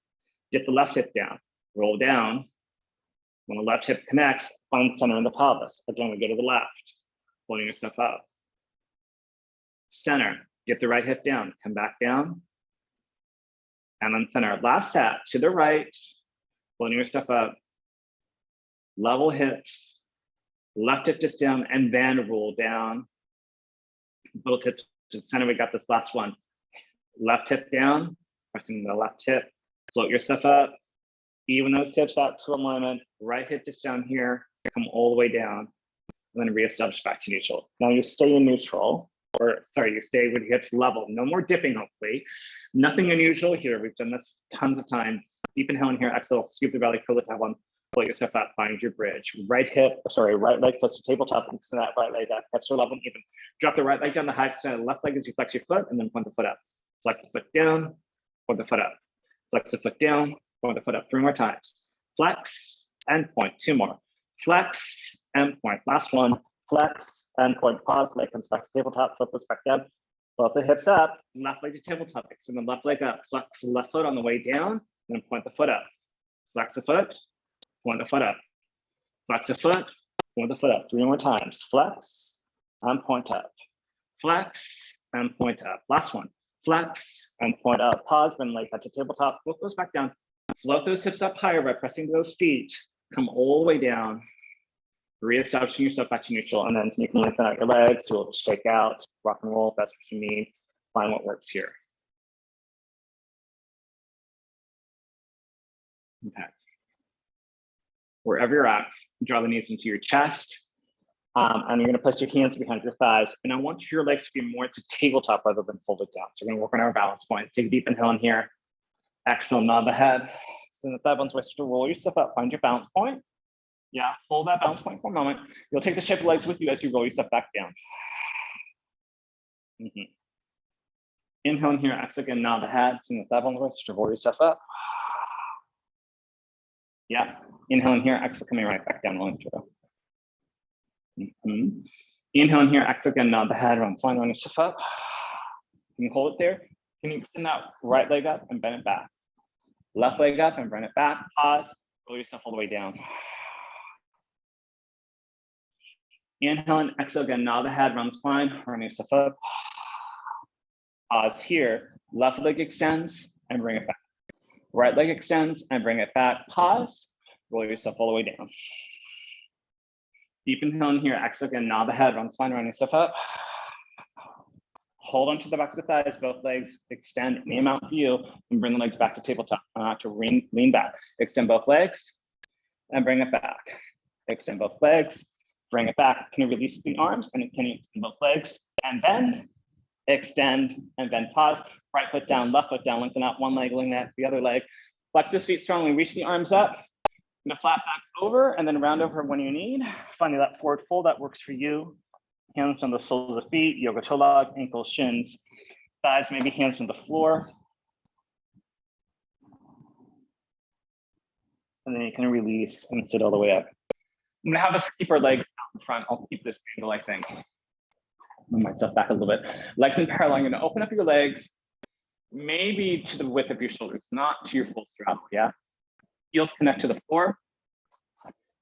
Dip the left hip down, roll down. When the left hip connects, find center in the pelvis. Again, we go to the left, pulling yourself up. Center, dip the right hip down, come back down. And then center, last set to the right, pulling yourself up. Level hips, left hip just down, and then roll down. Both hips to the center, we got this last one. Left hip down, pressing the left hip, float yourself up. Even those hips out to alignment, right hip just down here, come all the way down, and then reestablish back to neutral. Now you stay in neutral, or sorry, you stay with hips level. No more dipping, hopefully. Nothing unusual here. We've done this tons of times. Deep inhale in here, exhale, scoop the belly, curl the tailbone, float yourself up, find your bridge. Right leg close to tabletop, and so that right leg up, hips are level and even. Drop the right leg down the high extend, left leg as you flex your foot, and then point the foot up. Flex the foot down, point the foot up. Flex the foot down, point the foot up 3 more times. Flex and point, 2 more. Flex and point, last one. Flex and point, pause, leg comes back to tabletop, foot goes back down. Float the hips up, left leg to tabletop, extend the left leg up, flex the left foot on the way down, and then point the foot up. Flex the foot, point the foot up. Flex the foot, point the foot up 3 more times. Flex and point up. Flex and point up. Last one. Flex and point up. Pause, then leg touch the tabletop, foot goes back down. Float those hips up higher by pressing those feet. Come all the way down. Reestablishing yourself back to neutral, and then you can lengthen out your legs, do a little shake out, rock and roll if that's what you need. Find what works here. Okay. Wherever you're at, draw the knees into your chest, and you're gonna place your hands behind your thighs, and I want your legs to be more to tabletop rather than folded down. So we're gonna work on our balance point. Take a deep inhale in here. Exhale, nod the head. Send the thigh bones waist to roll yourself up, find your balance point. Yeah, hold that balance point for a moment. You'll take the shape of legs with you as you roll yourself back down. Inhale in here, exhale again, nod the head, send the thigh bones waist to roll yourself up. Yeah, inhale in here, exhale coming right back down, rolling through. Inhale in here, exhale again, nod the head, run spine, run yourself up. Can you hold it there? Can you extend that right leg up and bend it back? Left leg up and bend it back. Pause, roll yourself all the way down. Inhale and exhale again, nod the head, run spine, run yourself up. Pause here, left leg extends and bring it back. Right leg extends and bring it back. Pause, roll yourself all the way down. Deep inhale in here, exhale again, nod the head, run spine, run yourself up. Hold onto the back of the thighs, both legs, extend any amount for you, and bring the legs back to tabletop, to lean back. Extend both legs, and bring it back. Extend both legs, bring it back. Can you release the arms, and can you extend both legs, and bend, extend, and then pause. Right foot down, left foot down, lengthen out one leg, lengthen out the other leg. Flex those feet strongly, reach the arms up, and flat back over, and then round over when you need. Finding that forward fold that works for you. Hands on the soles of the feet, yoga toe log, ankles, shins, thighs, maybe hands on the floor. And then you can release and sit all the way up. I'm gonna have us keep our legs out in front. I'll keep this angle, I think. Move myself back a little bit. Legs in parallel, you're gonna open up your legs, maybe to the width of your shoulders, not to your full straddle, yeah? Heels connect to the floor.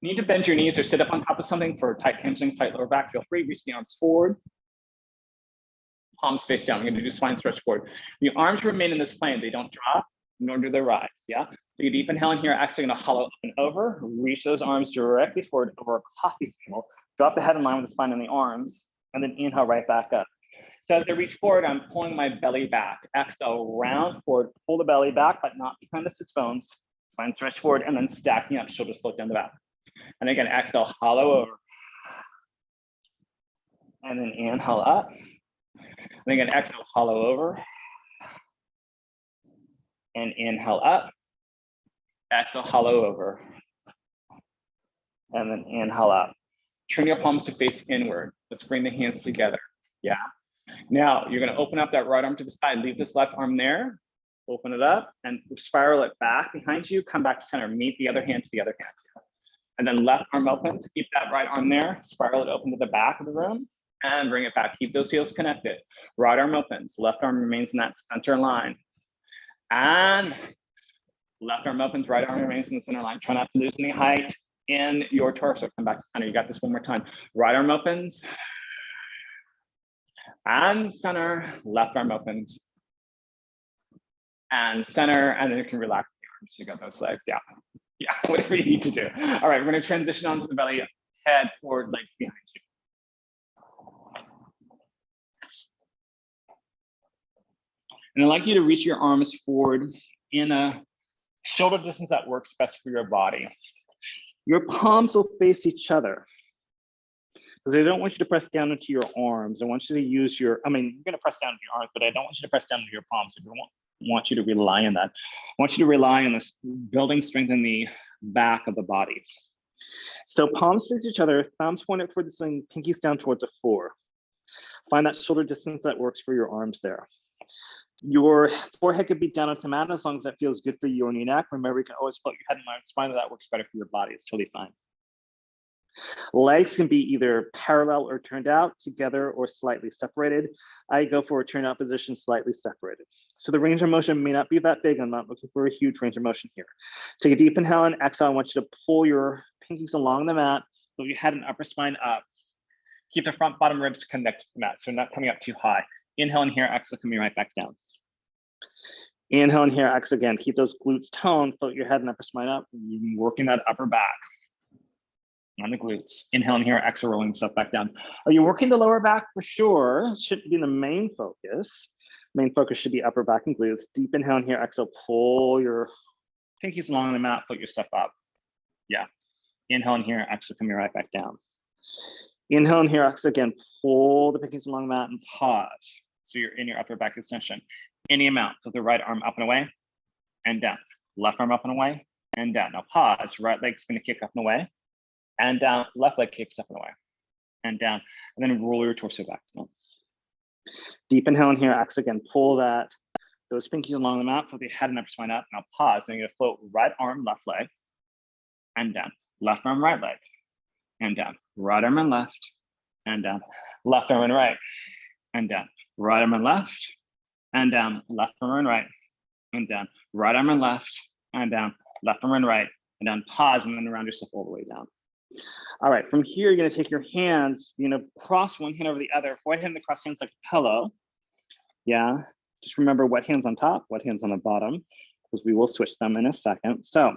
Need to bend your knees or sit up on top of something for tight hamstrings, tight lower back. Feel free, reach the arms forward. Palms face down. We're gonna do spine stretch forward. Your arms remain in this plane. They don't drop, nor do they rise, yeah? So you deep inhale in here, actually gonna hollow up and over. Reach those arms directly forward over a coffee table. Drop the head in line with the spine and the arms, and then inhale right back up. So as I reach forward, I'm pulling my belly back. Exhale, round forward, pull the belly back, but not behind the sits bones. Spine stretch forward, and then stacking up, shoulders float down the back. And again, exhale, hollow over. And then inhale up. And again, exhale, hollow over. And inhale up. Exhale, hollow over. And then inhale up. Turn your palms to face inward. Let's bring the hands together. Yeah. Now you're going to open up that right arm to the side. Leave this left arm there. Open it up and spiral it back behind you. Come back to center. Meet the other hand to the other hand. And then left arm opens, keep that right arm there, spiral it open to the back of the room, and bring it back. Keep those heels connected. Right arm opens, left arm remains in that center line. And left arm opens, right arm remains in the center line. Try not to lose any height in your torso. Come back to center. You got this one more time. Right arm opens, and center, left arm opens, and center, and then you can relax the arms. You got those legs, yeah. Yeah, whatever you need to do. All right, we're going to transition onto the belly, head forward, legs behind you. And I'd like you to reach your arms forward in a shoulder distance that works best for your body. Your palms will face each other because I don't want you to press down into your arms. I want you to use your, you're going to press down into your arms, but I don't want you to press down into your palms. I want you to rely on that. I want you to rely on this building strength in the back of the body. So palms face each other, thumbs pointed toward the ceiling, pinkies down towards the floor. Find that shoulder distance that works for your arms there. Your forehead could be down on the mat as long as that feels good for you on your neck. Remember, you can always float your head and spine if that works better for your body. It's totally fine. Legs can be either parallel or turned out, together or slightly separated. I go for a turn out position, slightly separated. So the range of motion may not be that big. I'm not looking for a huge range of motion here. Take a deep inhale and exhale. I want you to pull your pinkies along the mat, move your head and upper spine up. Keep the front bottom ribs connected to the mat, so not coming up too high. Inhale in here, exhale, coming right back down. Inhale in here, exhale again. Keep those glutes toned, float your head and upper spine up, working that upper back on the glutes. Inhale in here, exhale, rolling stuff back down. Are you working the lower back? For sure. It shouldn't be the main focus. Main focus should be upper back and glutes. Deep inhale in here, exhale, pull your pinkies along the mat, float your stuff up. Yeah. Inhale in here, exhale, coming right back down. Inhale in here, exhale again, pull the pinkies along the mat and pause. So you're in your upper back extension. Any amount, so the right arm up and away and down. Left arm up and away and down. Now pause, right leg's gonna kick up and away and down, left leg kicks up and away and down, and then roll your torso back down. Deep inhale in here, exhale again, pull those pinkies along the mat, float the head and upper spine up. Now pause, then you're gonna float right arm, left leg and down. Left arm, right leg and down. Right arm and left and down. Left arm and right and down. Right arm and left and down. Left arm and right and down. Right arm and left and down. Left arm and right and down. Pause and then round yourself all the way down. All right, from here, you're gonna take your hands, you're gonna cross one hand over the other, right hand across hands like a pillow. Yeah, just remember what hand's on top, what hand's on the bottom, because we will switch them in a second. So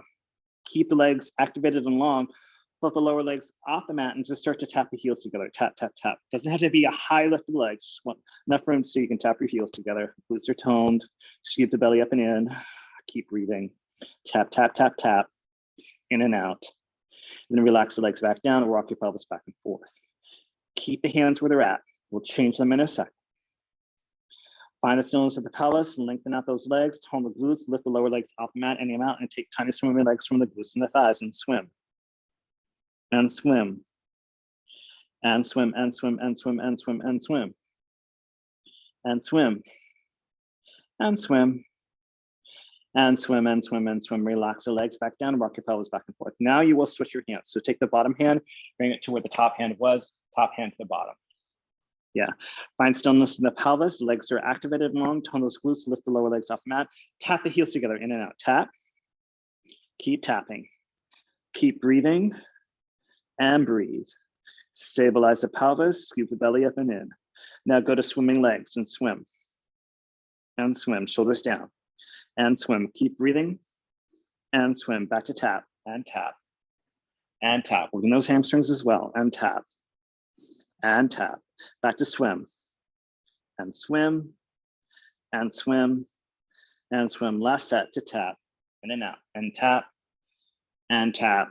keep the legs activated and long. Lift the lower legs off the mat and just start to tap the heels together. Tap, tap, tap. Doesn't have to be a high lift of the legs. Just want enough room so you can tap your heels together. Glutes are toned. Scoop the belly up and in. Keep breathing. Tap, tap, tap, tap. In and out. And then relax the legs back down and rock your pelvis back and forth. Keep the hands where they're at. We'll change them in a second. Find the stillness of the pelvis and lengthen out those legs. Tone the glutes. Lift the lower legs off the mat and aim out and take tiny swimming legs from the glutes and the thighs and swim. And swim, and swim, and swim, and swim, and swim, and swim, and swim, and swim, and swim, and swim, and swim. Relax the legs back down and rock your pelvis back and forth. Now you will switch your hands. So take the bottom hand, bring it to where the top hand was, top hand to the bottom. Yeah, find stillness in the pelvis. Legs are activated long, tone those glutes, lift the lower legs off the mat. Tap the heels together, in and out. Tap, keep tapping, keep breathing. And breathe. Stabilize the pelvis, scoop the belly up and in. Now go to swimming legs and swim. And swim, shoulders down. And swim, keep breathing. And swim, back to tap, and tap. And tap, working those hamstrings as well, and tap. And tap, back to swim. And swim, and swim, and swim. Last set to tap, in and out, and tap, and tap.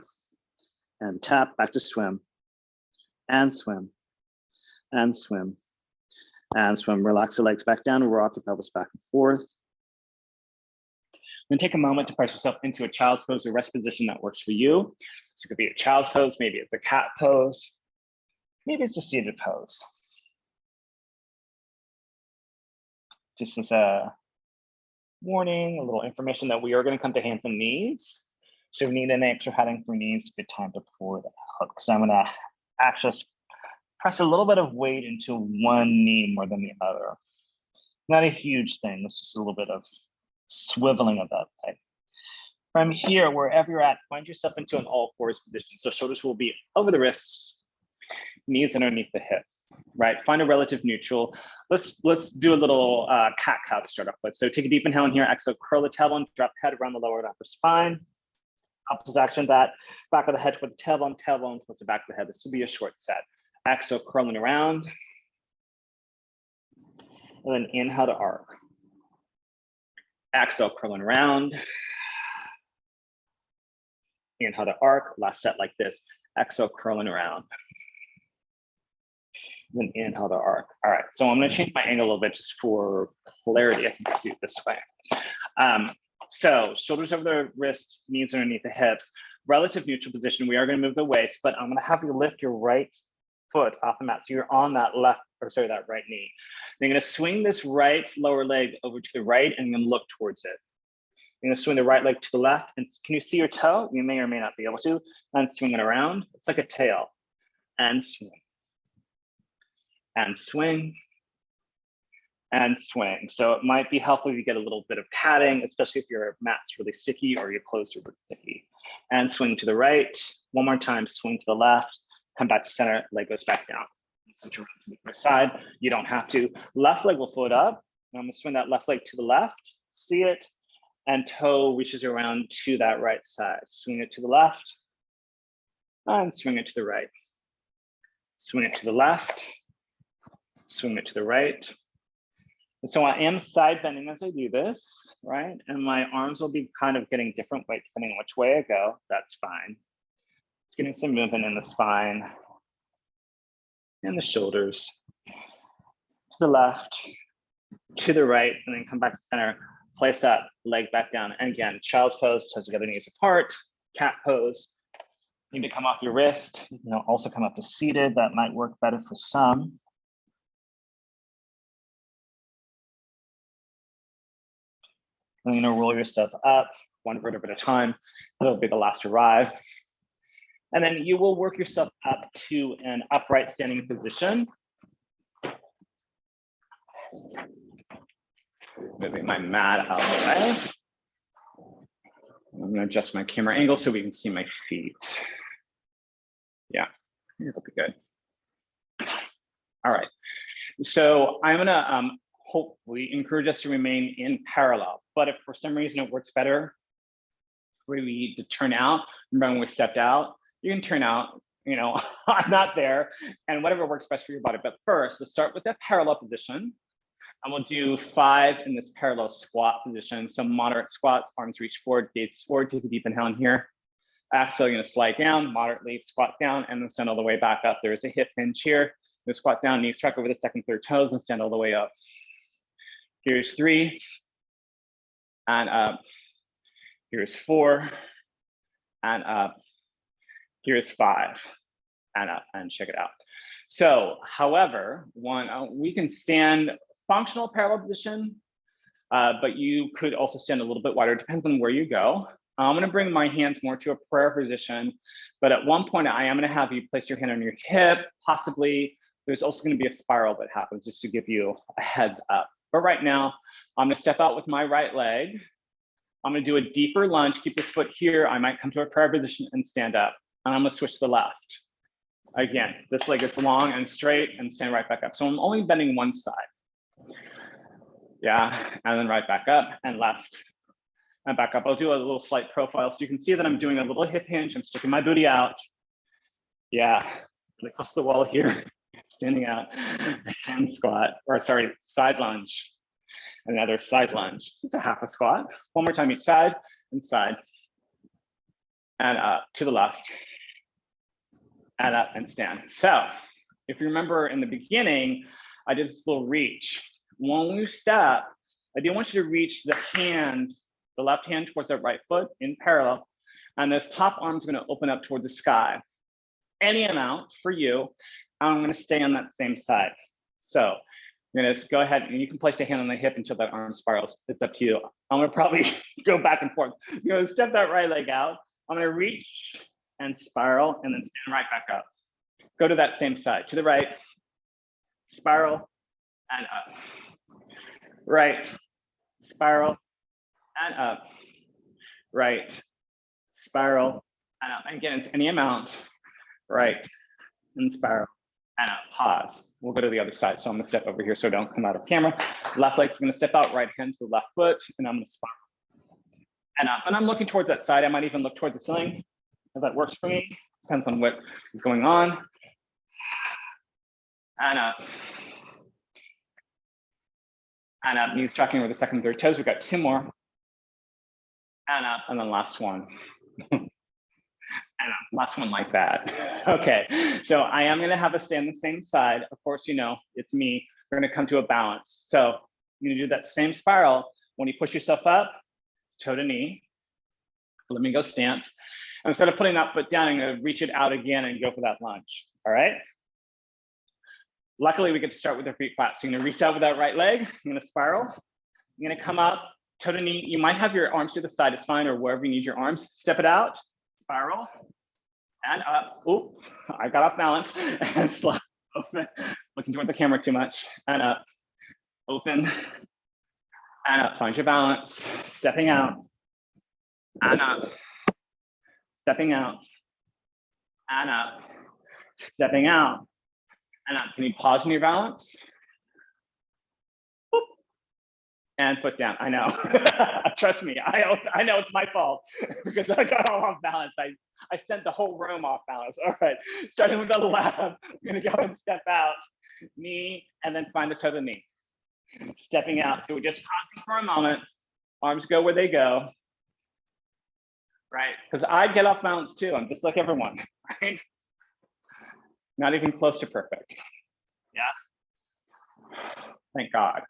And tap, back to swim, and swim, and swim, and swim. Relax the legs back down, rock the pelvis back and forth. Then take a moment to press yourself into a child's pose or rest position that works for you. So it could be a child's pose, maybe it's a cat pose, maybe it's a seated pose. Just as a warning, a little information that we are going to come to hands and knees. So if you need any extra padding for knees, good time to pour it out, because I'm going to actually press a little bit of weight into one knee more than the other. Not a huge thing, it's just a little bit of swiveling of that leg. From here, wherever you're at, find yourself into an all fours position. So shoulders will be over the wrists, knees underneath the hips, right? Find a relative neutral. Let's do a little cat-cow to start off with. So take a deep inhale in here, exhale, curl the tailbone, drop the head around the lower and upper spine. Opposite action, that back of the head with the tailbone towards the back of the head. This will be a short set. Exhale, curling around. And then inhale to arc. Exhale, curling around. Inhale to arc, last set like this. Exhale, curling around. Then inhale to arc. All right, so I'm gonna change my angle a little bit just for clarity. I think I'll do it this way. So shoulders over the wrist, knees underneath the hips, relative neutral position. We are going to move the waist, but I'm going to have you lift your right foot off the mat. So you're on that that right knee. You're going to swing this right lower leg over to the right and then look towards it. You're going to swing the right leg to the left. And can you see your toe? You may or may not be able to. And swing it around. It's like a tail. And swing. And swing. And swing. So it might be helpful if you get a little bit of padding, especially if your mat's really sticky or your clothes are really sticky. And swing to the right. One more time, swing to the left, come back to center, leg goes back down. Switch around to the other side. You don't have to. Left leg will float up. I'm gonna swing that left leg to the left, see it, and toe reaches around to that right side. Swing it to the left, and swing it to the right. Swing it to the left, swing it to the right. And so I am side bending as I do this, right? And my arms will be kind of getting different weight depending on which way I go. That's fine. It's getting some movement in the spine and the shoulders. To the left, to the right, and then come back to center. Place that leg back down. And again, child's pose, toes together, knees apart. Cat pose. You need to come off your wrist. You know, also come up to seated. That might work better for some. And you're gonna roll yourself up one vertebra at a time. That'll be the last to arrive. And then you will work yourself up to an upright standing position. Moving my mat out of the way. I'm gonna adjust my camera angle so we can see my feet. Yeah, it'll be good. All right, so I'm gonna hopefully encourage us to remain in parallel, but if for some reason it works better for you to turn out, remember when we stepped out, You can turn out, I'm not there, and whatever works best for your body. But first, let's start with that parallel position. And we'll do 5 in this parallel squat position. So moderate squats, arms reach forward, gaze forward, take a deep inhale in here. Exhale, you're gonna slide down, moderately squat down, and then stand all the way back up. There's a hip hinge here. You squat down, knees struck over the second, third toes, and stand all the way up. Here's 3, and up. Here's 4, and up. Here's 5, and up, and check it out. So, however, we can stand functional parallel position, but you could also stand a little bit wider. It depends on where you go. I'm going to bring my hands more to a prayer position, but at one point I am going to have you place your hand on your hip. Possibly there's also going to be a spiral that happens, just to give you a heads up. But right now, I'm going to step out with my right leg. I'm going to do a deeper lunge, keep this foot here. I might come to a prayer position and stand up, and I'm going to switch to the left. Again, this leg is long and straight, and stand right back up. So I'm only bending one side. Yeah, and then right back up and left and back up. I'll do a little slight profile so you can see that I'm doing a little hip hinge. I'm sticking my booty out. Yeah, really close to the wall here, standing out, and squat, or sorry, side lunge. Another side lunge. It's a half a squat. One more time each side, and side. And up to the left. And up and stand. So if you remember in the beginning, I did this little reach. When we step, I do want you to reach the hand, the left hand towards that right foot in parallel. And this top arm is going to open up towards the sky. Any amount for you. I'm going to stay on that same side. So I'm going to go ahead and you can place your hand on the hip until that arm spirals. It's up to you. I'm going to probably go back and forth. Step that right leg out. I'm going to reach and spiral and then stand right back up. Go to that same side, to the right, spiral and up. Right, spiral and up. Right, spiral and up. And again, it's any amount. Right, and spiral and up. Pause. We'll go to the other side. So I'm gonna step over here so I don't come out of camera. Left leg's gonna step out, right hand to the left foot, and I'm gonna spiral and up. And I'm looking towards that side. I might even look towards the ceiling if that works for me. Depends on what is going on. And up. And up, knees tracking over the second and third toes. We've got 2 more. And up, and then last one. And up, last one like that. Okay, so I am gonna have us stay on the same side. Of course, it's me. We're gonna come to a balance. So you're gonna do that same spiral. When you push yourself up, toe to knee, flamingo stance. And instead of putting that foot down, I'm gonna reach it out again and go for that lunge, all right? Luckily, we get to start with our feet flat. So you're gonna reach out with that right leg, you're gonna spiral. You're gonna come up, toe to knee. You might have your arms to the side, it's fine, or wherever you need your arms. Step it out, spiral, and up. Oop, I got off balance, and slide open. Looking toward the camera too much, and up, open, and up. Find your balance, stepping out, and up, stepping out, and up, stepping out, and up. Can you pause in your balance? Boop. And foot down. I know. Trust me, I know it's my fault because I got all off balance. I sent the whole room off balance. All right, starting with the left, I'm gonna go and step out, knee, and then find the toe of the knee. Stepping out. So we're just pausing for a moment. Arms go where they go. Right? Because I get off balance too. I'm just like everyone, right? Not even close to perfect. Yeah. Thank God.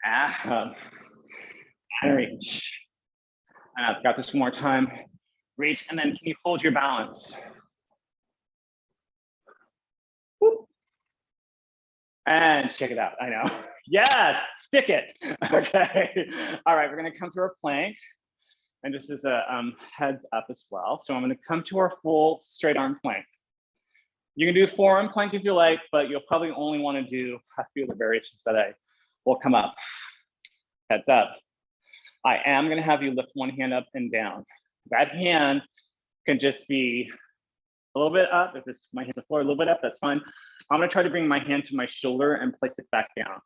And reach. And I've got this one more time. Reach, and then can you hold your balance? Whoop. And check it out. I know. Yes, stick it. Okay. All right, we're gonna come to our plank. And just as a heads up as well. So I'm gonna come to our full straight arm plank. You can do forearm plank if you like, but you'll probably only want to do a few of the variations that I will come up. Heads up. I am going to have you lift one hand up and down. That hand can just be a little bit up. If it's my hand to the floor, a little bit up, that's fine. I'm going to try to bring my hand to my shoulder and place it back down.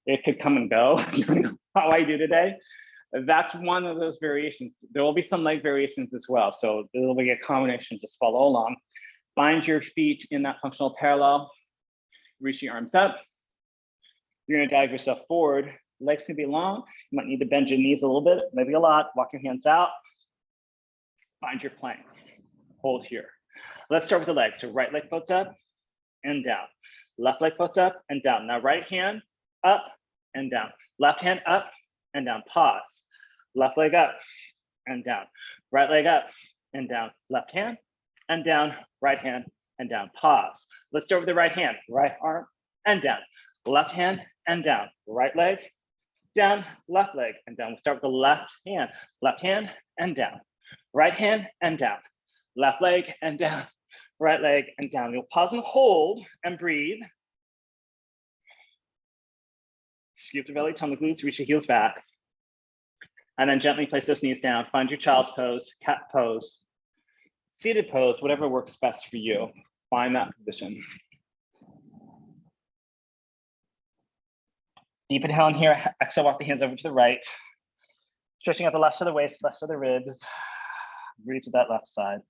It could come and go depending on how I do today. That's one of those variations. There will be some leg variations as well. So there will be a combination, just follow along. Find your feet in that functional parallel. Reach your arms up. You're gonna dive yourself forward. Legs can be long. You might need to bend your knees a little bit, maybe a lot. Walk your hands out. Find your plank. Hold here. Let's start with the legs. So right leg floats up and down. Left leg floats up and down. Now right hand up and down. Left hand up and down. Pause. Left leg up and down. Right leg up and down. Left hand and down. Right hand and down. Pause. Let's start with the right hand. Right arm and down. Left hand and down. Right leg down. Left leg and down. We'll start with the left hand. Left hand and down. Right hand and down. Left leg and down. Right leg and down. You'll pause and hold and breathe. Scoop the belly, tone the glutes, reach the heels back. And then gently place those knees down. Find your child's pose, cat pose, seated pose, whatever works best for you. Find that position. Deep inhale in here, exhale, walk the hands over to the right. Stretching out the left side of the waist, left side of the ribs. Breathe to that left side.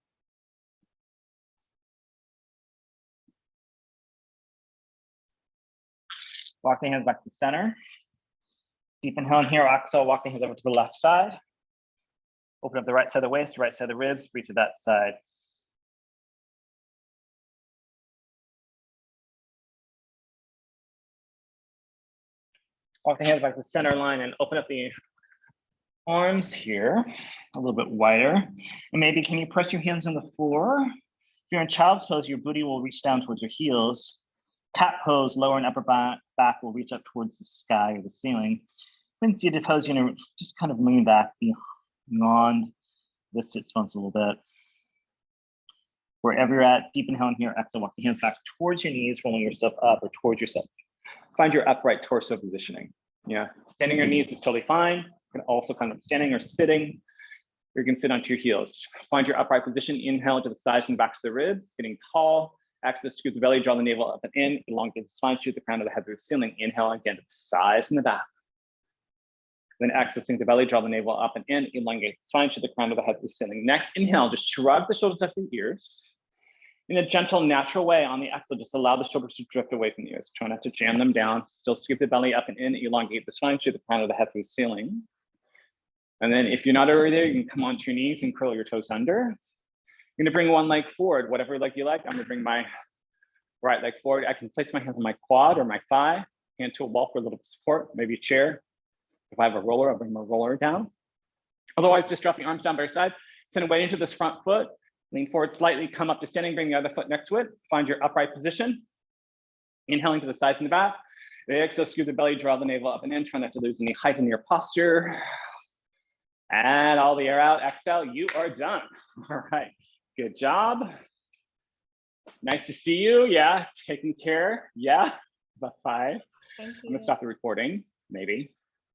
Walk the hands back to the center. Deep inhale in here, exhale, walk the hands over to the left side. Open up the right side of the waist, right side of the ribs, breathe to that side. Walk the hands back to the center line and open up the arms here, a little bit wider. And maybe can you press your hands on the floor? If you're in child's pose, your booty will reach down towards your heels. Cat pose, lower and upper back will reach up towards the sky or the ceiling. In seated pose, just kind of lean back beyond the sit bones a little bit. Wherever you're at, deep inhale in here, exhale, walk the hands back towards your knees, rolling yourself up or towards yourself. Find your upright torso positioning. Yeah, standing your knees is totally fine. You can also kind of standing or sitting. Or you can sit onto your heels. Find your upright position. Inhale to the sides and back to the ribs, getting tall. Exhale, scoop the belly, draw the navel up and in. Elongate the spine, shoot the crown of the head through the ceiling. Inhale again to the sides and the back. Then exhale, sink the belly, draw the navel up and in. Elongate the spine, shoot the crown of the head through the ceiling. Next, inhale, just shrug the shoulders up the ears. In a gentle, natural way on the exhale, just allow the shoulders to drift away from the ears. Try not to jam them down. Still scoop the belly up and in, elongate the spine, shoot the crown of the head through the ceiling. And then if you're not already there, you can come onto your knees and curl your toes under. You're gonna bring one leg forward, whatever leg you like. I'm gonna bring my right leg forward. I can place my hands on my quad or my thigh, hand to a wall for a little support, maybe a chair. If I have a roller, I'll bring my roller down. Otherwise, just drop the arms down by your side. Send weight into this front foot. Lean forward slightly, come up to standing, bring the other foot next to it. Find your upright position. Inhaling to the sides and the back. Exhale, scoop the belly, draw the navel up and in. Try not to lose any height in your posture. And all the air out, exhale, you are done. All right, good job. Nice to see you, yeah, taking care, yeah. About 5. Thank you. I'm gonna stop the recording, maybe.